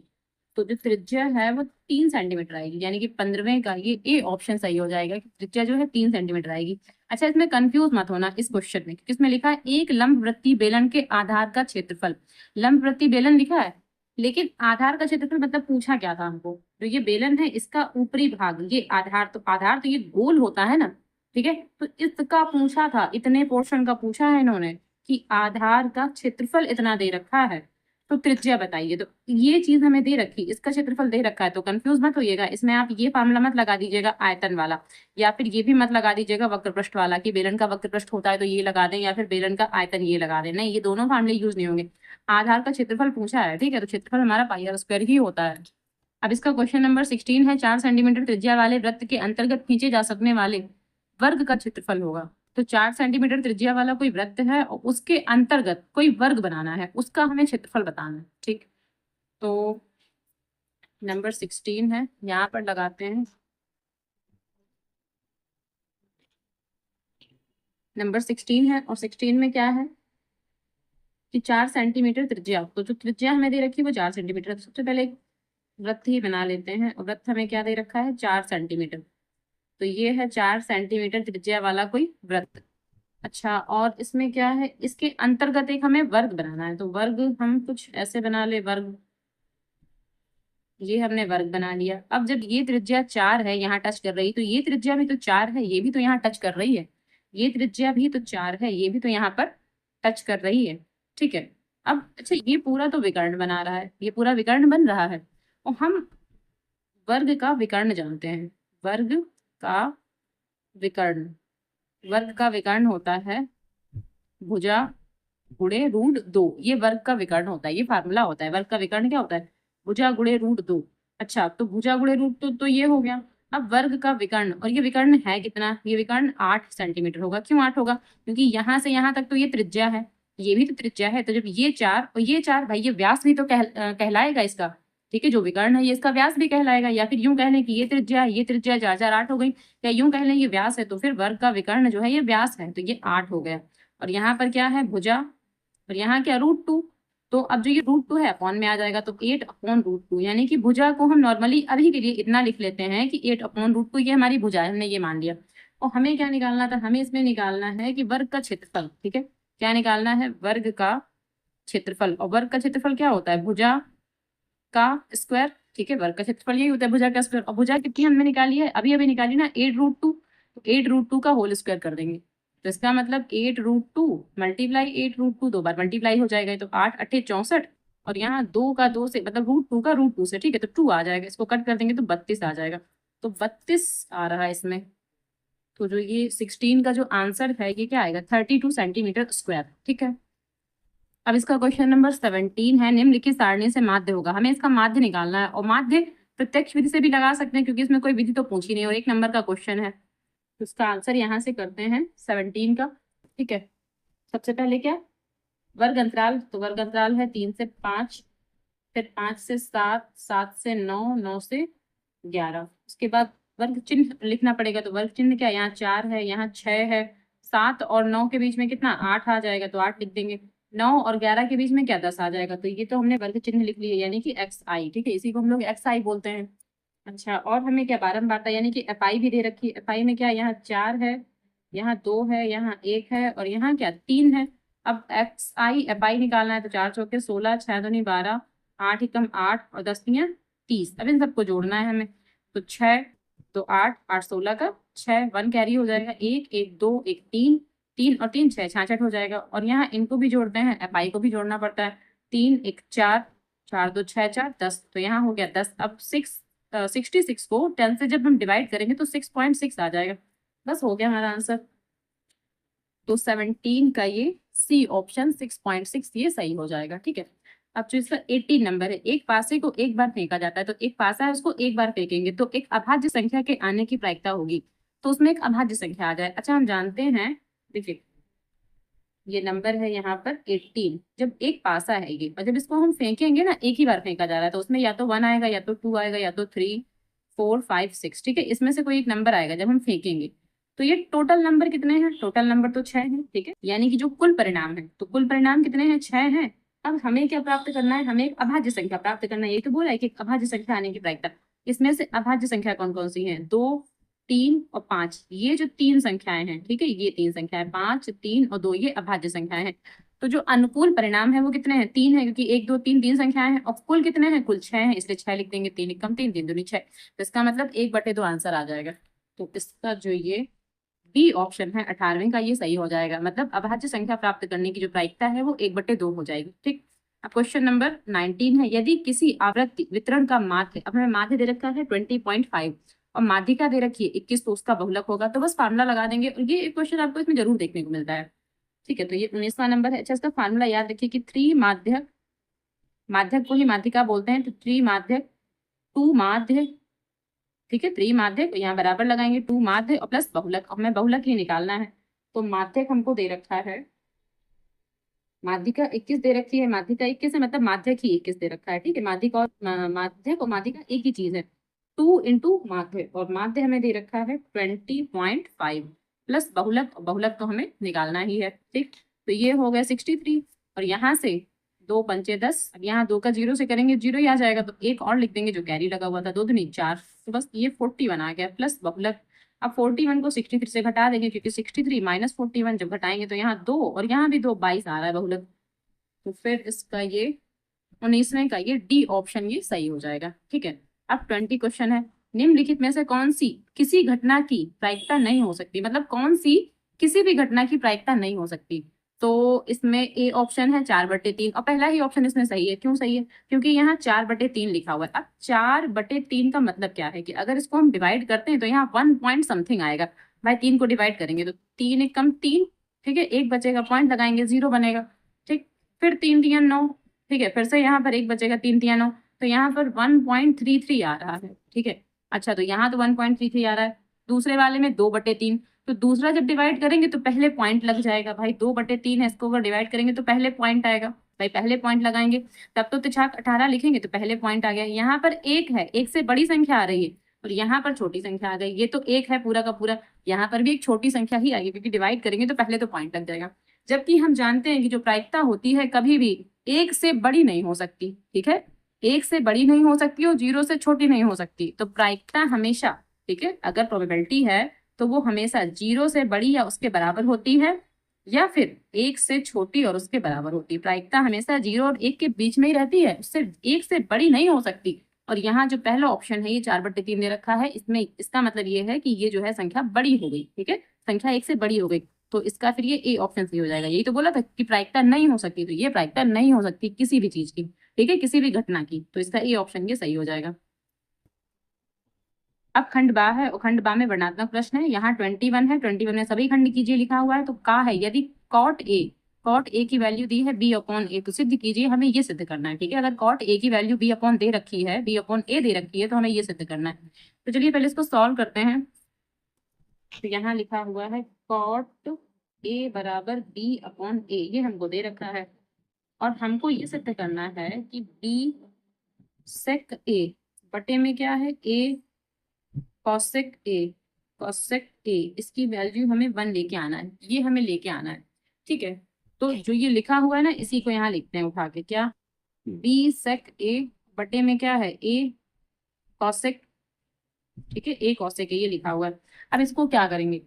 तो जो त्रिज्या है वो 3 सेंटीमीटर आएगी, यानी कि 15वें का ये ए ऑप्शन सही हो जाएगा कि त्रिज्या जो है 3 सेंटीमीटर आएगी। अच्छा इसमें कंफ्यूज मत होना इस क्वेश्चन में, क्योंकि इसमें लिखा है एक लंबवृत्तीय बेलन के आधार का क्षेत्रफल, लंबवृत्तीय बेलन लिखा है लेकिन आधार का क्षेत्रफल मतलब पूछा क्या था हमको, तो ये बेलन है इसका ऊपरी भाग ये आधार तो ये गोल होता है ना। ठीक है, तो इसका पूछा था, इतने पोर्शन का पूछा है इन्होंने कि आधार का क्षेत्रफल इतना दे रखा है तो त्रिज्या बताइए, तो ये चीज हमें दे रखी, इसका क्षेत्रफल दे रखा है, तो कंफ्यूज मत होइएगा इसमें, आप ये फार्मूला मत लगा दीजिएगा आयतन वाला, या फिर ये भी मत लगा दीजिएगा वक्र पृष्ठ वाला कि बेलन का वक्र पृष्ठ होता है तो ये लगा दें, या फिर बेलन का आयतन ये लगा दें, नहीं ये दोनों फार्मूले यूज नहीं होंगे। आधार का क्षेत्रफल पूछा है, ठीक है, तो क्षेत्रफल हमारा पाई आर स्क्वायर ही होता है। अब इसका क्वेश्चन नंबर 16 है 4 सेंटीमीटर त्रिज्या वाले वृत्त के अंतर्गत खींचे जा सकने वाले वर्ग का क्षेत्रफल होगा। तो 4 सेंटीमीटर त्रिज्या वाला कोई वृत्त है और उसके अंतर्गत कोई वर्ग बनाना है, उसका हमें क्षेत्रफल बताना है। ठीक, तो नंबर 16 है, यहाँ पर लगाते हैं नंबर 16 है और 16 में क्या है कि 4 सेंटीमीटर त्रिज्या, तो जो त्रिज्या हमें दे रखी है वो 4 सेंटीमीटर है। तो सबसे पहले एक वृत्त ही बना लेते हैं और वृत्त हमें क्या दे रखा है 4 सेंटीमीटर। तो ये है 4 सेंटीमीटर त्रिज्या वाला कोई वृत्त। अच्छा, और इसमें क्या है, इसके अंतर्गत एक हमें वर्ग बनाना है। तो वर्ग हम कुछ ऐसे बना ले, वर्ग, ये हमने वर्ग बना लिया। अब जब ये त्रिज्या 4 है यहाँ टच कर रही, तो ये त्रिज्या भी तो 4 है, ये भी तो यहाँ टच कर रही है। ये त्रिज्या भी तो 4 है, ये भी तो यहाँ पर टच कर रही है। ठीक है। अब अच्छा, ये पूरा तो विकर्ण बना रहा है, ये पूरा विकर्ण बन रहा है और हम वर्ग का विकर्ण जानते हैं। वर्ग का विकर्ण, वर्ग का विकर्ण होता है भुजा गुणे रूट 2। ये वर्ग का विकर्ण होता है, ये फार्मूला होता है। वर्ग का विकर्ण क्या होता है, भुजा गुणे रूट 2। अच्छा, तो भुजा गुणे रूट 2 तो ये हो गया। अब वर्ग का विकर्ण, और ये विकर्ण है कितना, ये विकर्ण 8 सेंटीमीटर होगा। क्यों 8 होगा, क्योंकि यहाँ से यहाँ तक तो ये त्रिज्या है, ये भी तो त्रिज्या है। तो जब ये 4 और ये 4, भाई ये व्यास भी तो कहलाएगा इसका। ठीक है, जो विकर्ण है ये इसका व्यास भी कहलाएगा। या फिर यूं कह लें कि ये त्रिज्या है, ये त्रिज्या 4 4 8 हो गई। या यूं कह लें ये व्यास है, तो फिर वर्ग का विकर्ण जो है ये व्यास है, तो ये 8 हो गया। और यहाँ पर क्या है, भुजा, और यहाँ क्या √2। तो अब जो ये √2 है अपॉन में आ जाएगा, तो 8 अपॉन √2, यानी कि भुजा को हम नॉर्मली अभी के लिए इतना लिख लेते हैं कि 8 अपॉन √2 ये हमारी भुजा है, हमने ये मान लिया। और हमें क्या निकालना था, हमें इसमें निकालना है कि वर्ग का क्षेत्रफल। ठीक है, क्या निकालना है, वर्ग का क्षेत्रफल। और वर्ग का क्षेत्रफल क्या होता है, भुजा का स्क्वायर। ठीक है, वर्ग का क्षेत्रफल यही होता है, भुजा का स्क्वायर। और भुजा कितनी हमने निकाली है, अभी अभी निकाली ना, 8√2। तो 8√2 का होल स्क्वायर कर देंगे। तो इसका मतलब 8√2 मल्टीप्लाई 8√2, 2 बार मल्टीप्लाई हो जाएगा। तो 8 8 64, और यहाँ 2 का 2 से, मतलब √2 का √2 से, ठीक है, तो 2 आ जाएगा। इसको कट कर देंगे तो 32 आ जाएगा। तो 32 आ रहा है इसमें। तो जो ये 16 का जो आंसर है ये क्या आएगा, 32 सेंटीमीटर स्क्वायर। ठीक है। अब इसका क्वेश्चन नंबर 17 है, निम्नलिखित सारणी से माध्य होगा। हमें इसका माध्य निकालना है, और माध्य प्रत्यक्ष विधि से भी लगा सकते हैं, क्योंकि इसमें कोई विधि तो पूछी नहीं और 1 नंबर का क्वेश्चन है। तो इसका आंसर यहाँ से करते हैं 17 का। ठीक है, सबसे पहले क्या, वर्ग अंतराल। तो वर्ग अंतराल है 3 से 5, फिर 5 से 7, 7 से 9, 9 से 11। उसके बाद वर्ग चिन्ह लिखना पड़ेगा। तो वर्ग चिन्ह क्या, यहाँ 4 है, यहाँ 6 है, 7 और 9 के बीच में कितना 8 आ जाएगा, तो 8 लिख देंगे। 9 और 11 के बीच में क्या 10 आ जाएगा। तो ये तो हमने वर्ग चिन्ह लिख लिया, यानी कि एक्स आई। ठीक है, इसी को हम लोग एक्स आई बोलते हैं। अच्छा, और हमें क्या बारंबारता, यानी कि एफ आई भी दे रखी है। एफ आई में क्या, यहाँ 4 है, यहाँ 2 है, यहाँ 1 है, और यहाँ क्या 3 है। अब एक्स आई एफ आई निकालना है। तो 4 चौके 16, 6 दूनी 12, 8 एकम 8 और 10 तियां 30। अब इन सबको जोड़ना है हमें। तो 6 तो 8, 8 16 का 6, 1 कैरी हो जाएगा, 1 1 2 1 3, 3 और 3 6, 66 हो जाएगा। और यहाँ इनको भी जोड़ते हैं, एफ आई को भी जोड़ना पड़ता है। 3 1 4, 4 2 6 4 10, तो यहाँ हो गया 10। अब 66 को 10 से जब हम डिवाइड करेंगे तो 6.6 आ जाएगा। बस हो गया हमारा आंसर। तो 17 का ये सी ऑप्शन 6.6 ये सही हो जाएगा। ठीक है। अब जो इसका 18 नंबर है, एक पासे को एक बार फेंका जाता है। तो एक पासा है, उसको एक बार फेंकेंगे तो एक अभाज्य संख्या के आने की प्रायिकता होगी। तो उसमें एक अभाज्य संख्या आ जाए। अच्छा, हम जानते हैं, देखिए ये नंबर है यहाँ पर 18। जब एक पासा है ये, और जब इसको हम फेंकेंगे ना, एक ही बार फेंका जा रहा है, तो उसमें या तो 1 आएगा, या तो 2 आएगा, या तो 3 4 5 6। ठीक है, इसमें से कोई एक नंबर आएगा जब हम फेंकेंगे। तो ये टोटल नंबर कितने हैं, टोटल नंबर तो 6 है। ठीक है, यानी कि जो कुल परिणाम है, तो कुल परिणाम कितने हैं, 6 हैं। अब हमें क्या प्राप्त करना है, हमें एक अभाज्य संख्या प्राप्त करना है। ये तो बोला है कि एक अभाज्य संख्या आने की प्रायिकता। इसमें से अभाज्य संख्या कौन कौन सी है, 2 3 और 5। ये जो 3 संख्याएं हैं, ठीक है, ये 3 संख्याएं 5 3 और 2, ये अभाज्य संख्याएं हैं। तो जो अनुकूल परिणाम है वो कितने हैं, 3 है, क्योंकि 1 2 3 3 संख्याएं हैं। और कुल कितने हैं, कुल 6 हैं, इसलिए 6 लिख देंगे। 3 कम 3 3 दूनी 6। तो इसका मतलब 1/2 आंसर आ जाएगा। तो इसका जो ये बी ऑप्शन है 18वें का, ये सही हो जाएगा। मतलब अभाज्य संख्या प्राप्त करने की जो प्रायिकता है वो 1/2 हो जाएगी। ठीक। अब क्वेश्चन नंबर 19 है, यदि किसी आवृत्ति वितरण का माध्य, अब हमें माध्य दे रखा है 20.5 और माध्यिका दे रखी है 21, तो उसका बहुलक होगा। तो बस फार्मूला लगा देंगे, और ये क्वेश्चन आपको इसमें जरूर देखने को मिलता है। ठीक है, तो ये 19वां नंबर है। अच्छा, इसका फार्मूला याद रखिए कि 3 माध्यक, माध्यक को ही माध्यिका बोलते हैं। तो 3 माध्यक 2 माध्य, ठीक है, 3 माध्य, तो यहाँ बराबर लगाएंगे 2 माध्य और प्लस बहुलक। हमें बहुलक ही निकालना है। तो माध्यक हमको दे रखा है, माध्यिका 21 दे रखी है। माध्यिका 21 है, मतलब माध्यक ही 21 दे रखा है। ठीक है, माध्यिका और माध्यक और माध्यिका एक ही चीज है। 2 इंटू माध्य, और माध्य हमें दे रखा है 20.5 प्लस बहुलक, बहुलक तो हमें निकालना ही है, ठीक। तो ये हो गया 63 और यहाँ से 2 पंचे 10, अब यहाँ 2 का 0 से करेंगे 0 ही आ जाएगा, तो एक और लिख देंगे जो कैरी लगा हुआ था, 2 दूनी 4, तो बस ये 41 आ गया प्लस बहुलक। अब 41 को 63 से घटा देंगे क्योंकि 63 माइनस 41 जब घटाएंगे तो यहाँ 2 और यहाँ भी 2, 22 आ रहा है बहुलक। तो फिर इसका ये 19वें का ये डी ऑप्शन ये सही हो जाएगा, ठीक है। अब 20 क्वेश्चन है, निम्नलिखित में से कौन सी किसी घटना की प्रायिकता नहीं हो सकती, मतलब कौन सी किसी भी घटना की प्रायिकता नहीं हो सकती। तो इसमें ए ऑप्शन है 4/3 और पहला ही ऑप्शन इसमें सही है। क्यों सही है? क्योंकि यहाँ 4/3 लिखा हुआ है। अब 4/3 का मतलब क्या है कि अगर इसको हम डिवाइड करते हैं तो यहाँ 1 पॉइंट समथिंग आएगा। भाई 3 को डिवाइड करेंगे तो 3 एक कम 3, ठीक है, एक बचेगा, पॉइंट लगाएंगे 0 बनेगा, ठीक। फिर 3 3 9, ठीक है, फिर से यहाँ पर एक बचेगा 3 3 9, तो यहाँ पर 1.33 आ रहा है, ठीक है। अच्छा, तो यहाँ तो 1.33 आ रहा है, दूसरे वाले में 2/3, तो दूसरा जब डिवाइड करेंगे तो पहले पॉइंट लग जाएगा। भाई 2/3 है, इसको अगर डिवाइड करेंगे तो पहले पॉइंट आएगा, भाई पहले पॉइंट लगाएंगे, तब तो तिछाक 18 लिखेंगे तो पहले पॉइंट आ गया। यहाँ पर एक है, एक से बड़ी संख्या आ रही है और यहाँ पर छोटी संख्या आ गई, ये तो एक है पूरा का पूरा, यहाँ पर भी एक छोटी संख्या ही आएगी क्योंकि डिवाइड करेंगे तो पहले तो पॉइंट लग जाएगा। जबकि हम जानते हैं कि जो प्रायिकता होती है कभी भी एक से बड़ी नहीं हो सकती, ठीक है, एक से बड़ी नहीं हो सकती और 0 से छोटी नहीं हो सकती। तो प्रायिकता हमेशा, ठीक है, अगर प्रोबेबिलिटी है तो वो हमेशा 0 से बड़ी या उसके बराबर होती है या फिर 1 से छोटी और उसके बराबर होती है। प्रायिकता हमेशा 0 और 1 के बीच में ही रहती है, उससे 1 से बड़ी नहीं हो सकती। और यहाँ जो पहला ऑप्शन है ये 4/3 दे रखा है, इसमें इसका मतलब ये है कि ये जो है संख्या बड़ी हो गई, ठीक है, संख्या 1 से बड़ी हो गई, तो इसका फिर ये ए ऑप्शन सही हो जाएगा। यही तो बोला था कि प्रायिकता नहीं हो सकती, तो ये प्रायिकता नहीं हो सकती किसी भी चीज की, ठीक है, किसी भी घटना की, तो इसका ए ऑप्शन ये सही हो जाएगा। अब खंड बा है और खंड बा में वर्णात्मक प्रश्न है। यहाँ 21 है, 21 में सभी खंड कीजिए लिखा हुआ है। तो का है यदि कॉट ए की वैल्यू दी है b/a तो सिद्ध कीजिए, हमें ये सिद्ध करना है, ठीक है। अगर कॉट ए की वैल्यू b/a दे रखी है, b/a दे रखी है तो हमें ये सिद्ध करना है। तो चलिए पहले इसको सॉल्व करते हैं। तो यहाँ लिखा हुआ है कॉट ए बराबर b/a, ये हमको दे रखा है और हमको ये सिद्ध करना है कि b sec a बटे में क्या है a cosec a, इसकी वैल्यू हमें 1 लेके आना है, ये हमें लेके आना है, ठीक है। तो जो ये लिखा हुआ है ना इसी को यहाँ लिखते हैं उठा के, क्या b sec a बटे में क्या है a cosec, ठीक है, a cosec a ये लिखा हुआ है। अब इसको क्या करेंगे,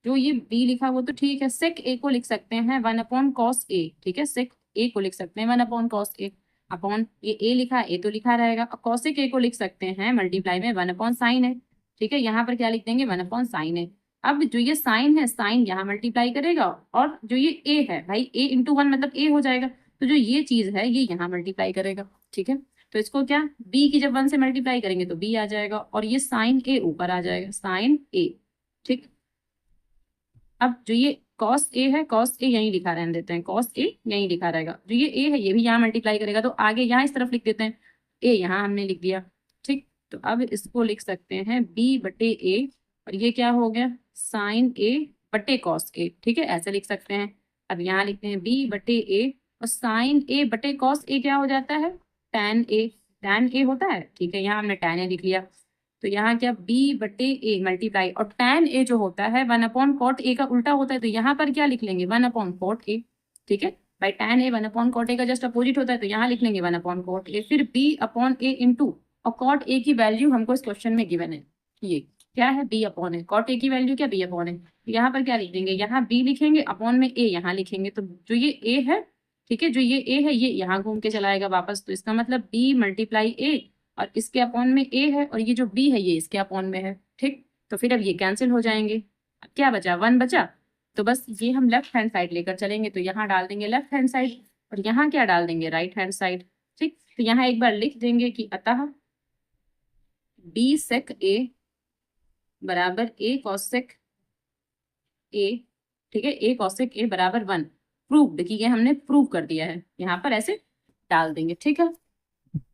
जो ये b लिखा हुआ तो ठीक है, sec a को लिख सकते हैं 1/cos a, ठीक है, sec a को लिख सकते हैं 1/cos a, अपॉन ये a लिखा है a तो लिखा रहेगा, और cosec a को लिख सकते हैं मल्टीप्लाई में 1/sin है, ठीक है, यहाँ पर क्या लिख देंगे 1/sin है। अब जो ये साइन है, साइन यहाँ मल्टीप्लाई करेगा और जो ये a है, भाई a इंटू 1 मतलब a हो जाएगा, तो जो ये चीज है ये यहाँ मल्टीप्लाई करेगा, ठीक है। तो इसको क्या b की जब 1 से मल्टीप्लाई करेंगे तो b आ जाएगा और ये साइन a ऊपर आ जाएगा, साइन a, ठीक। अब जो ये cos a है, cos a यहीं लिखा रहने देते हैं, cos a यहीं लिखा रहेगा, जो ये a है ये भी यहाँ मल्टीप्लाई करेगा तो आगे यहाँ इस तरफ लिख देते हैं, a यहाँ हमने लिख दिया, ठीक। तो अब इसको लिख सकते हैं b/a और ये क्या हो गया साइन a बटे cos a, ठीक है, ऐसे लिख सकते हैं। अब यहाँ लिखते हैं b/a और साइन a बटे cos a क्या हो जाता है tan a, tan a होता है, ठीक है, यहाँ हमने tan a लिख लिया। तो यहाँ क्या b/a मल्टीप्लाई और tan a जो होता है 1/cot a का उल्टा होता है, तो यहाँ पर क्या लिख लेंगे 1/cot a, ठीक है, भाई tan a 1/cot a का जस्ट अपोजिट होता है तो यहाँ लिख लेंगे 1/cot a, फिर b/a इंटू और cot a की वैल्यू हमको इस क्वेश्चन में गिवन है, ये क्या है b/a, cot a की वैल्यू क्या b/a, यहाँ पर क्या लिख देंगे, यहाँ b लिखेंगे अपॉन में a यहाँ लिखेंगे, तो जो ये a है, ठीक है, जो ये a है ये यहाँ घूम के चलाएगा वापस, तो इसका मतलब b/a और इसके अपॉन में a है और ये जो b है ये इसके अपॉन में है, ठीक। तो फिर अब ये कैंसिल हो जाएंगे, अब क्या बचा 1 बचा, तो बस ये हम लेफ्ट हैंड साइड लेकर चलेंगे, तो यहाँ डाल देंगे लेफ्ट हैंड साइड और यहाँ क्या डाल देंगे राइट हैंड साइड, ठीक। तो यहाँ एक बार लिख देंगे कि अतः b sec a बराबर a cosec a, ठीक है, a cosec a बराबर 1, प्रूव्ड कि ये हमने प्रूव कर दिया है, यहाँ पर ऐसे डाल देंगे, ठीक है।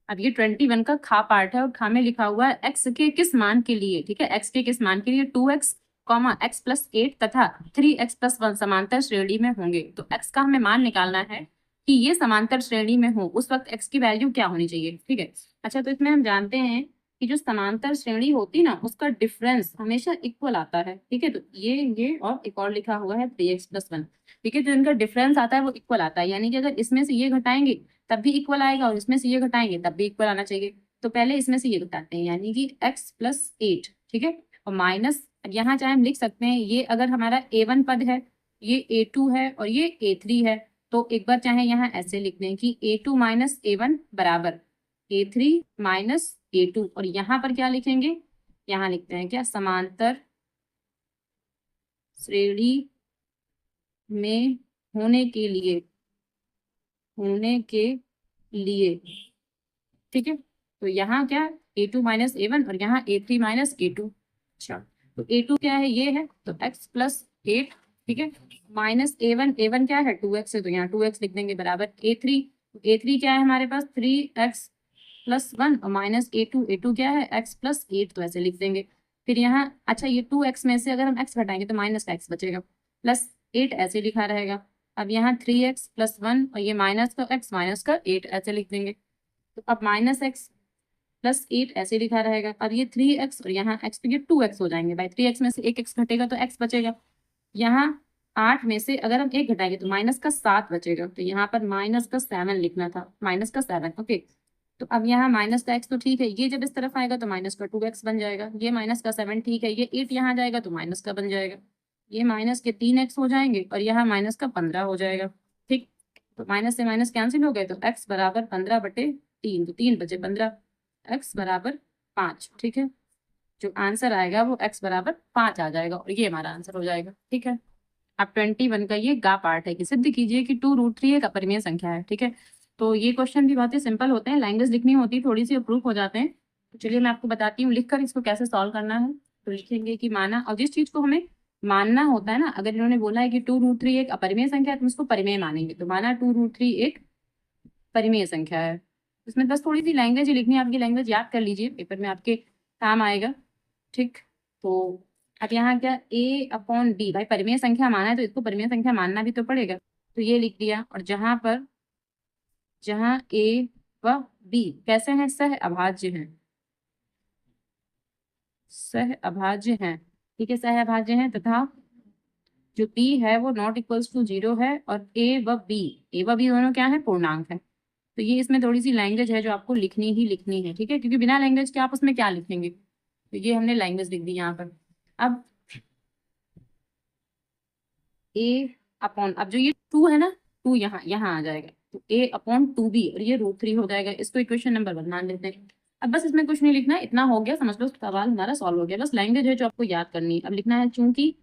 अब ये 21 का खा पार्ट है और खा में लिखा हुआ है x के किस मान के लिए, ठीक है, x के किस मान के लिए 2x, x + 8 तथा 3x + 1 समांतर श्रेणी में होंगे। तो x का हमें मान निकालना है कि ये समांतर श्रेणी में हो, उस वक्त x की वैल्यू क्या होनी चाहिए, ठीक है। अच्छा, तो इसमें हम जानते हैं कि जो समांतर श्रेणी होती ना उसका डिफरेंस हमेशा इक्वल आता है। ठीक है, तो ये और एक और लिखा हुआ है 3x+1। ठीक है, जो इनका डिफरेंस आता है वो इक्वल आता है, यानी कि अगर इसमें से ये घटाएंगे तब भी इक्वल आएगा और इसमें से ये घटाएंगे तब भी इक्वल आना चाहिए। तो पहले इसमें से ये घटाते हैं, यानी कि x+8। ठीक है, और माइनस, यहाँ चाहे हम लिख सकते हैं, ये अगर हमारा a1 पद है, ये a2 है और ये a3 है, तो एक बार चाहे यहाँ ऐसे लिख दें कि a2 माइनस a1 बराबर a3 माइनस a2, और यहाँ पर क्या लिखेंगे, यहाँ लिखते हैं क्या, समांतर श्रेणी में होने के लिए, होने के लिए। ठीक है, तो यहाँ क्या, a2 माइनस a1 और यहाँ a3 माइनस a2। अच्छा, तो a2 क्या है, ये है, तो x+8। ठीक है, माइनस a1 क्या है, 2x है, तो यहाँ 2x लिख देंगे बराबर a3 क्या है हमारे पास, 3x+1 और माइनस a2 क्या है, x+8, तो ऐसे लिख देंगे। फिर यहाँ अच्छा, ये 2x में से अगर हम x घटाएंगे तो माइनस का x बचेगा, +8 ऐसे लिखा रहेगा। अब यहाँ 3x+1 और ये माइनस का x माइनस का 8 ऐसे लिख देंगे। तो अब -x+8 ऐसे लिखा रहेगा। अब ये 3x और यहाँ x, तो ये 2x हो जाएंगे भाई, 3x में से एक x घटेगा तो x बचेगा। यहाँ 8 में से अगर हम एक घटाएंगे तो -7 बचेगा, तो यहाँ पर -7 लिखना था, -7। ओके, तो अब यहाँ माइनस का x तो ठीक है, ये जब इस तरफ आएगा तो -2x बन जाएगा, ये -7 ठीक है, ये 8 यहाँ जाएगा तो माइनस का बन जाएगा, ये -3x हो जाएंगे और यहाँ -15 हो जाएगा। ठीक, तो माइनस से माइनस कैंसिल हो गए, तो x बराबर 15/3, तो 3 बचे 15, x बराबर 5। ठीक है, जो आंसर आएगा वो x बराबर 5 आ जाएगा और ये हमारा आंसर हो जाएगा। ठीक है, अब 21 का ये गा पार्ट है कि सिद्ध कीजिए कि 2√3 एक अपरिमेय संख्या है। ठीक है, तो ये क्वेश्चन भी बहुत ही सिंपल होते हैं, लैंग्वेज लिखनी होती है थोड़ी सी, अप्रूव हो जाते हैं। तो चलिए मैं आपको बताती हूँ लिखकर इसको कैसे सॉल्व करना है। तो लिखेंगे कि माना, और जिस चीज को हमें मानना होता है ना, अगर इन्होंने बोला है कि 2√3 एक अपरिमेय संख्या है तो हम इसको परिमेय मानेंगे। तो माना 2√3 एक परिमेय संख्या है, इसमें बस थोड़ी सी लैंग्वेज ही लिखनी है, आपकी लैंग्वेज याद कर लीजिए, पेपर में आपके काम आएगा। ठीक, तो अब यहाँ क्या, a/b, भाई परिमेय संख्या माना है तो इसको परिमेय संख्या मानना भी तो पड़ेगा, तो ये लिख दिया। और जहाँ a व b कैसे हैं, सह अभाज्य हैं, सह अभाज्य हैं। ठीक है, सह अभाज्य हैं, तथा जो b है वो नॉट इक्वल्स टू 0 है, और a व b दोनों क्या है, पूर्णांक है। तो ये इसमें थोड़ी सी लैंग्वेज है जो आपको लिखनी ही लिखनी है। ठीक है, क्योंकि बिना लैंग्वेज के आप उसमें क्या लिखेंगे, तो ये हमने लैंग्वेज लिख दी यहाँ पर। अब अब जो ये 2 है ना, 2 यहाँ आ जाएगा, तो a/2b और ये √3 हो जाएगा। इसको इक्वेशन नंबर 1 मान लेते हैं। अब बस इसमें कुछ नहीं लिखना है, इतना हो गया, समझ लो सवाल हमारा सॉल्व हो गया। बस लैंग्वेज है जो आपको याद करनी है। अब लिखना है, चूंकि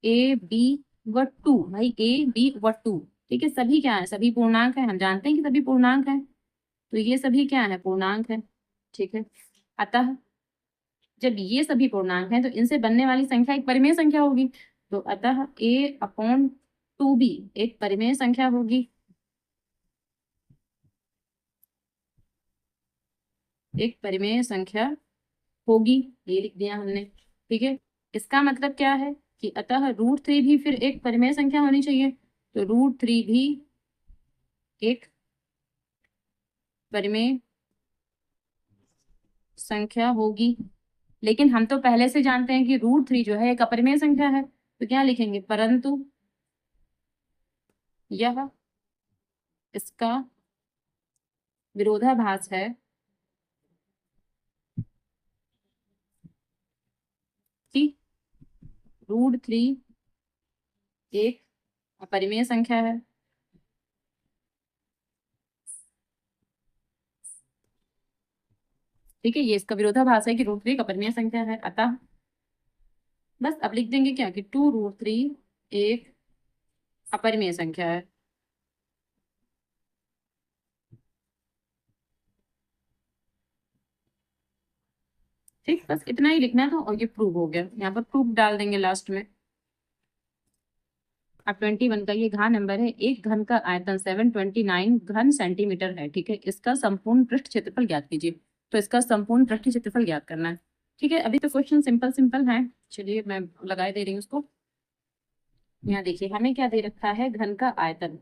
a b व 2, भाई a b व 2, ठीक है, सभी क्या है, सभी पूर्णांक है, हम जानते हैं कि सभी पूर्णांक है, तो ये सभी क्या है, पूर्णांक है। ठीक है, अतः जब ये सभी पूर्णांक हैं तो इनसे बनने वाली संख्या एक परिमेय संख्या होगी, तो अतः a/2b एक परिमेय संख्या होगी, एक परिमेय संख्या होगी, ये लिख दिया हमने। ठीक है, इसका मतलब क्या है कि अतः √3 भी फिर एक परिमेय संख्या होनी चाहिए, तो √3 भी एक परिमेय संख्या होगी। लेकिन हम तो पहले से जानते हैं कि √3 जो है एक अपरिमेय संख्या है, तो क्या लिखेंगे, परंतु यह इसका विरोधाभास है कि √3 एक अपरिमेय संख्या है। ठीक है, ये इसका विरोधाभास है कि √3 एक अपरिमेय संख्या है, अतः बस अब लिख देंगे क्या, कि 2√3 एक अपरिमेय संख्या है। ठीक, बस इतना ही लिखना था और ये प्रूव हो गया। यहाँ पर प्रूफ डाल देंगे लास्ट में। अब 21 का ये घा नंबर है, एक घन का आयतन 729 घन सेंटीमीटर है। ठीक है, इसका संपूर्ण पृष्ठ क्षेत्रफल ज्ञात कीजिए। तो इसका संपूर्ण पृष्ठ क्षेत्रफल ज्ञात करना है। ठीक है, अभी तो क्वेश्चन सिंपल सिंपल है, चलिए मैं लगा दे रही हूँ उसको। यहाँ देखिए हमें क्या दे रखा है, घन का आयतन,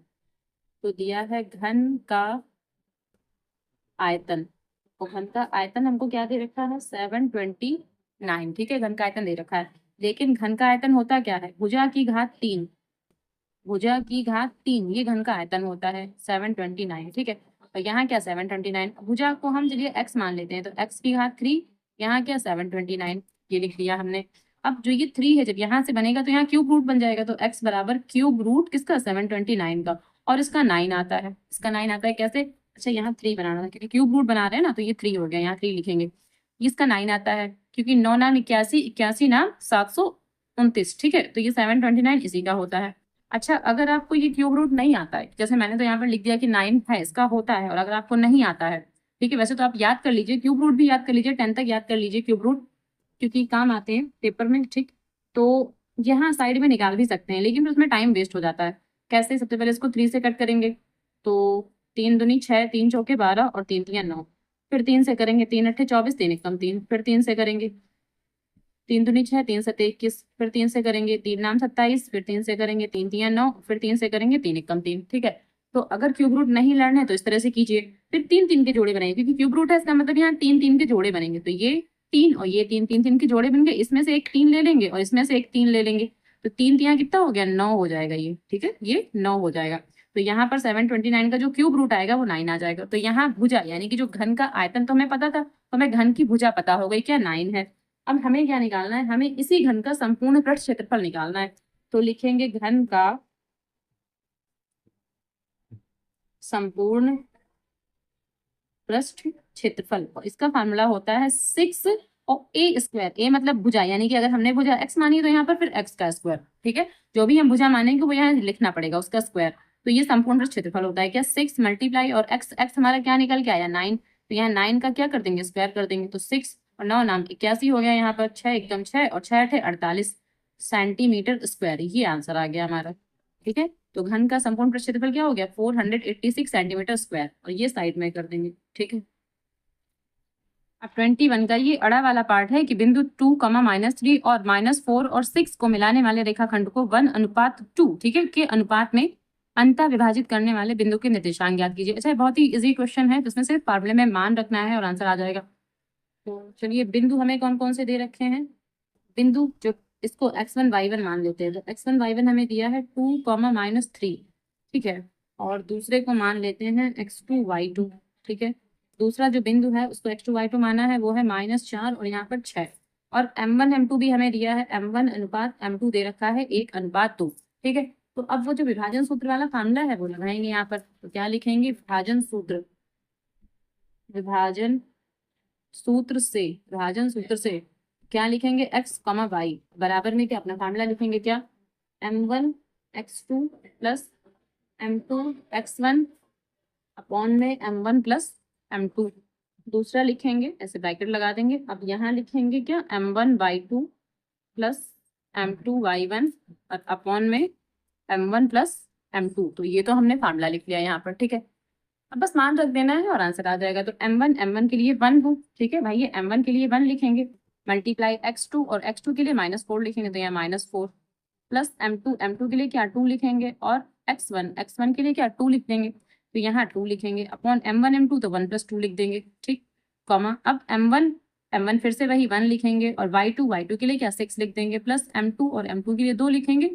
तो दिया है घन का आयतन, और घन का आयतन हमको क्या दे रखा है 729, ठीक है, घन का आयतन दे रखा है। लेकिन घन का आयतन होता क्या है, भुजा की घात 3, भुजा की घात 3 ये घन का आयतन होता है 729, ठीक है। और यहाँ क्या 729, भुजा को हम चलिए x मान लेते हैं, तो x की घात 3, यहाँ क्या 729, ये लिख लिया हमने। अब जो ये 3 है जब यहाँ से बनेगा तो यहाँ क्यूब रूट बन जाएगा, तो x बराबर क्यूब रूट किसका 729 का, और इसका 9 आता है, इसका 9 आता है कैसे, अच्छा यहाँ 3 बनाना था क्योंकि क्यूब रूट बना रहे हैं ना, तो ये 3 हो गया, यहाँ 3 लिखेंगे। इसका 9 आता है क्योंकि 9 नाम 81, 81 नाम 729, ठीक है, तो ये 729 इसी का होता है। अच्छा अगर आपको ये क्यूब रूट नहीं आता है, जैसे मैंने तो यहाँ पर लिख दिया कि 9 है इसका होता है, और अगर आपको नहीं आता है, ठीक है, वैसे तो आप याद कर लीजिए, क्यूब रूट भी याद कर लीजिए, 10 तक याद कर लीजिए क्यूब रूट, क्योंकि काम आते हैं पेपर में, ठीक। तो यहाँ साइड में निकाल भी सकते हैं, लेकिन उसमें टाइम वेस्ट हो जाता है। कैसे, सबसे पहले इसको 3 से कट करेंगे, तो 3 दूनी 6, 3 चौके 12 और 3 तियां 9, फिर 3 से करेंगे, 3 अट्ठे 24, 3 एकम 3, फिर 3 से करेंगे, 3 दूनी 6, 3 सत्ते 21, फिर 3 से करेंगे, 3 नाम 27, फिर 3 से करेंगे, 3 तियां 9, फिर 3 से करेंगे, 3 एकम 3, ठीक है। तो अगर क्यूब रूट नहीं लड़ना है तो इस तरह से कीजिए, फिर 3 3 के जोड़े बनाएंगे, क्योंकि क्यूब रूट है इसका मतलब यहाँ 3 3 के जोड़े बनेंगे, तो ये 3 और ये 3 3 3 के जोड़े बन गए, इसमें से एक 3 ले लेंगे और इसमें से एक 3 ले लेंगे, तो 3 तियां कितना हो गया 9 हो जाएगा ये, ठीक है, ये 9 हो जाएगा। तो यहाँ पर 729 का जो क्यूब रूट आएगा वो 9 आ जाएगा। तो यहाँ भुजा यानी कि जो घन का आयतन तो हमें पता था, तो हमें घन की भुजा पता हो गई क्या 9 है। अब हमें क्या निकालना है, हमें इसी घन का संपूर्ण पृष्ठ क्षेत्रफल निकालना है। तो लिखेंगे घन का संपूर्ण पृष्ठ क्षेत्रफल, और इसका फार्मूला होता है 6 और ए स्क्वायर, ए मतलब भुजा, यानी कि अगर हमने भुजा x मानी तो यहाँ पर फिर x का स्क्वायर, ठीक है, जो भी हम भुजा मानेंगे वो यहाँ लिखना पड़ेगा उसका स्क्वायर। तो ये संपूर्ण पृष्ठ क्षेत्रफल होता है क्या 6 मल्टीप्लाई और x हमारा क्या निकल के आया 9, तो यहाँ 9 का क्या कर देंगे स्क्वायर कर देंगे, तो 6 और 9 नाम 81 हो गया, यहाँ पर 6 एकदम 6 और 6 अठे 48 सेंटीमीटर स्क्वायर, ये आंसर आ गया हमारा, ठीक है। तो घन का संपूर्ण पृष्ठ क्षेत्रफल क्या हो गया 486 सेंटीमीटर स्क्वायर, और ये साइड में कर देंगे, ठीक है। अब 21 का ये अड़ा वाला पार्ट है कि बिंदु 2, -3 और -4 और 6 को मिलाने वाले रेखाखंड को 1:2, ठीक है, के अनुपात में अंतः विभाजित करने वाले बिंदु के निर्देशांक ज्ञात कीजिए। अच्छा बहुत ही इजी क्वेश्चन है, जिसमें सिर्फ फार्मूले में मान रखना है और आंसर आ जाएगा। तो चलिए बिंदु हमें कौन कौन से दे रखे हैं, बिंदु जो इसको x1 y1 मान लेते हैं, तो x1 y1 हमें दिया है 2, -3, ठीक है, और दूसरे को मान लेते हैं x2 y2, ठीक है। दूसरा जो बिंदु है उसको x2 y2 माना है वो है -4 और यहाँ पर 6, और m1 m2 भी हमें दिया है, m1 अनुपात m2 दे रखा है 1:2, ठीक है। तो अब वो जो विभाजन सूत्र वाला फार्मूला है वो लगाएंगे यहाँ पर, तो क्या लिखेंगे विभाजन सूत्र, विभाजन सूत्र से, विभाजन सूत्र से क्या लिखेंगे x, y बराबर में क्या अपना फार्मूला लिखेंगे क्या m1 x2 plus m2 x1 upon में m1 प्लस m2, दूसरा लिखेंगे ऐसे ब्रैकेट लगा देंगे। अब यहाँ लिखेंगे क्या m1 y2 plus m2 y1 और अपॉन में m1 प्लस m2, तो ये तो हमने फार्मूला लिख लिया यहाँ पर, ठीक है। अब बस मान रख देना है और आंसर आ जाएगा। तो m1 के लिए 1 हो, ठीक है भाई, ये m1 के लिए 1 लिखेंगे, मल्टीप्लाई x2 और x2 के लिए -4 लिखेंगे, तो यहाँ -4 प्लस m2 के लिए क्या 2 लिखेंगे, और x1 के लिए क्या 2 लिख देंगे, तो यहाँ 2 लिखेंगे, अपॉन m1 m2 तो 1 + 2 लिख देंगे, ठीक, कॉमा। अब m1 फिर से वही 1 लिखेंगे, और y2 के लिए क्या 6 लिख देंगे, प्लस m2 और m2 के लिए 2 लिखेंगे,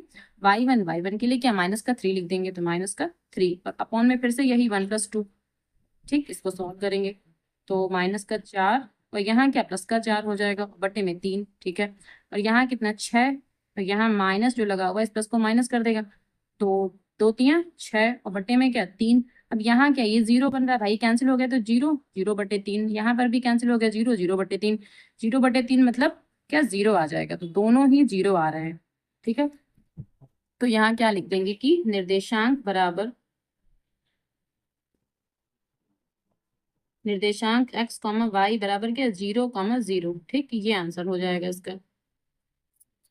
y1 के लिए क्या -3 लिख देंगे, तो -3, और अपॉन में फिर से यही 1 + 2, ठीक, इसको सॉल्व करेंगे तो -4 और यहाँ क्या +4 हो जाएगा बटे में 3, ठीक है, और यहाँ कितना 6, और यहाँ माइनस जो लगा हुआ है इस प्लस को माइनस कर देगा, तो 2 तियां 6 और बटे में क्या 3। अब यहाँ क्या ये 0 बन रहा है भाई, कैंसिल हो गया, तो 0 0 बटे 3, यहाँ पर भी कैंसिल हो गया 0 0 बटे 3, 0 बटे 3 मतलब क्या 0 आ जाएगा, तो दोनों ही 0 आ रहे हैं, ठीक है। तो यहाँ क्या लिख देंगे कि निर्देशांक बराबर निर्देशांक x, y बराबर क्या 0, 0, ठीक, ये आंसर हो जाएगा इसका,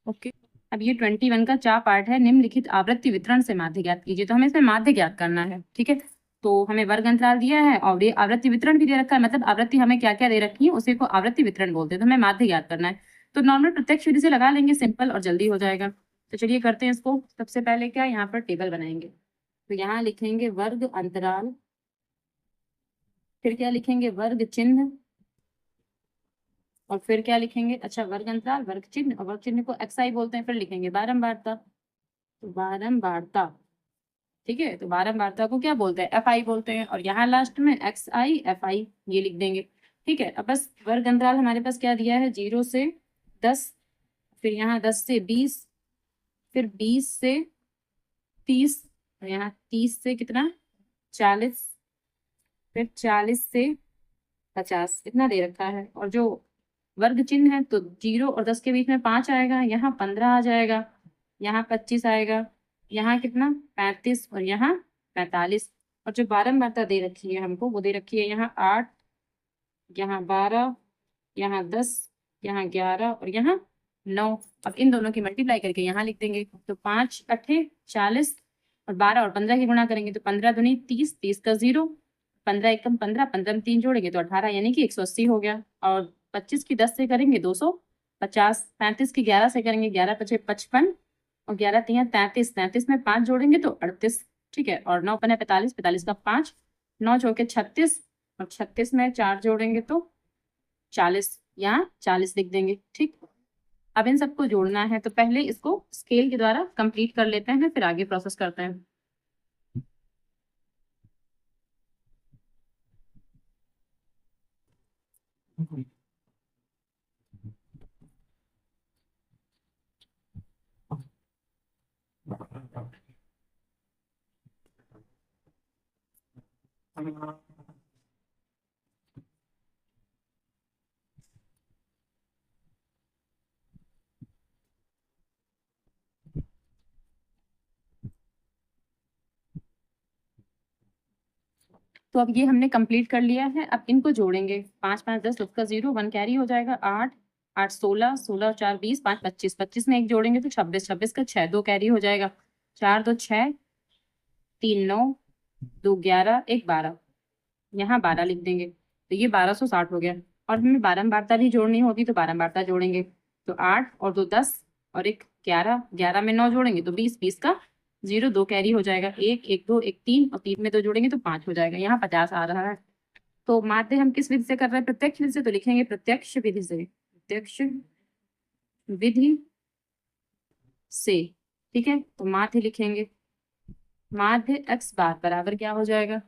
ओके। अब ये 21 का चा पार्ट है, निम्नलिखित आवृत्ति वितरण से माध्य ज्ञात कीजिए। तो हमें इसमें माध्य ज्ञात करना है, ठीक है। तो हमें वर्ग अंतराल दिया है और ये आवृत्ति वितरण भी दे रखा है, मतलब आवृत्ति हमें क्या क्या दे रखी है उसी को आवृत्ति वितरण बोलते हैं, तो हमें माध्य ज्ञात करना है। तो नॉर्मल प्रत्यक्ष विधि से लगा लेंगे, सिंपल और जल्दी हो जाएगा। तो चलिए करते हैं इसको। सबसे पहले क्या यहाँ पर टेबल बनाएंगे, तो यहाँ लिखेंगे वर्ग अंतराल, फिर क्या लिखेंगे वर्ग चिन्ह, और फिर क्या लिखेंगे, अच्छा वर्ग अंतराल, वर्ग चिन्ह, और वर्ग चिन्ह को xi बोलते हैं, फिर लिखेंगे बारंबारता। तो बारंबारता, ठीक है, तो बारंबारता को क्या बोलते हैं, fi बोलते हैं, और यहाँ लास्ट में xi fi ये लिख देंगे। ठीक है, अब बस वर्ग अंतराल हमारे पास क्या दिया है, 0 से 10, फिर यहाँ 10 से 20, फिर 20 से 30, और यहाँ 30 से कितना 40, फिर 40 से 50, इतना दे रखा है। और जो वर्ग चिन्ह है तो 0 और 10 के बीच में 5 आएगा, यहाँ 15 आ जाएगा, यहाँ 25 आएगा, यहाँ कितना 35, और यहाँ 45। और जो बारंबारता दे रखी है हमको, वो दे रखी है यहाँ 8, यहाँ 12, यहाँ 10, यहाँ 11, और यहाँ 9। अब इन दोनों की मल्टीप्लाई करके यहाँ लिख देंगे। तो 5 अट्ठे 40, और 12 और 15 की गुणा करेंगे तो 15 दूनी 30, 30 का 0, 15 एकम 15, 15 में 3 जोड़ेंगे तो 18, यानी कि 180 हो गया। और 25 की 10 से करेंगे 250, 35 की 11 से करेंगे 11 पचे 55, और 11 तिया 33, 33 में 5 जोड़ेंगे तो 38। ठीक है, और 9 पने 45, 45 का 5, 9 चौके 36, और 36 में 4 जोड़ेंगे तो 40, यहाँ 40 लिख देंगे। ठीक, अब इन सबको जोड़ना है, तो पहले इसको स्केल के द्वारा कंप्लीट कर लेते हैं, फिर आगे प्रोसेस करते हैं। तो अब ये हमने कंप्लीट कर लिया है। अब इनको जोड़ेंगे, 5 5 10, उसका 0, 1 कैरी हो जाएगा, 8 8 16, 16 और 4 20, 5 25, 25 में 1 जोड़ेंगे तो 26, 26 का 6, 2 कैरी हो जाएगा, 4 2 6, 3 9, 2 11, 1 12, यहाँ 12 लिख देंगे। तो ये 1260 हो गया। और हमें बारंबारता भी जोड़नी होगी, तो बारंबारता जोड़ेंगे, तो 8 और 2 10, और 1 11, 11 में 9 जोड़ेंगे तो 20, 20 का 0, 2 कैरी हो जाएगा, 1 1 2 1 3, और 3 में 2 जोड़ेंगे तो 5 हो जाएगा, यहाँ 50 आ रहा है। तो माध्य हम किस विधि से कर रहे हैं, प्रत्यक्ष विधि से, तो लिखेंगे प्रत्यक्ष विधि से, प्रत्यक्ष विधि से। ठीक है, तो माध्य लिखेंगे, माध्य x बार बराबर क्या हो जाएगा,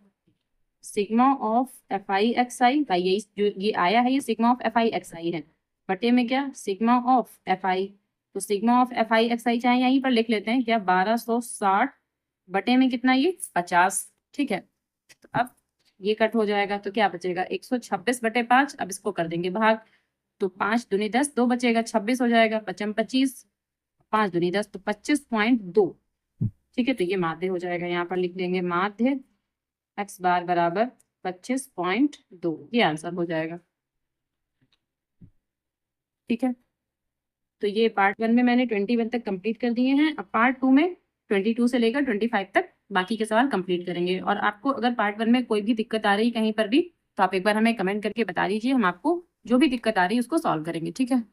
sigma of f i x i, ये जो ये आया है ये sigma of f i x i है, बटे में क्या सिग्मा ऑफ एफ आई। तो sigma of f i x i चाहे यहीं पर लिख लेते हैं क्या, 1260 बटे में कितना, ये 50। ठीक है, तो अब ये कट हो जाएगा तो क्या बचेगा, 126 बटे 5। अब इसको कर देंगे भाग, तो 5 दूनी 10, 2 बचेगा, 26 हो जाएगा, 5 25, 5 दूनी 10, तो 25.2। ठीक है, तो ये माध्य हो जाएगा, यहाँ पर लिख देंगे माध्य x बार बराबर 25.2, ये आंसर हो जाएगा। ठीक है, तो ये पार्ट 1 में मैंने 21 तक कंप्लीट कर दिए हैं। अब पार्ट 2 में 22 से लेकर 25 तक बाकी के सवाल कंप्लीट करेंगे। और आपको अगर पार्ट 1 में कोई भी दिक्कत आ रही कहीं पर भी, तो आप एक बार हमें कमेंट करके बता दीजिए, हम आपको जो भी दिक्कत आ रही है उसको सॉल्व करेंगे। ठीक है।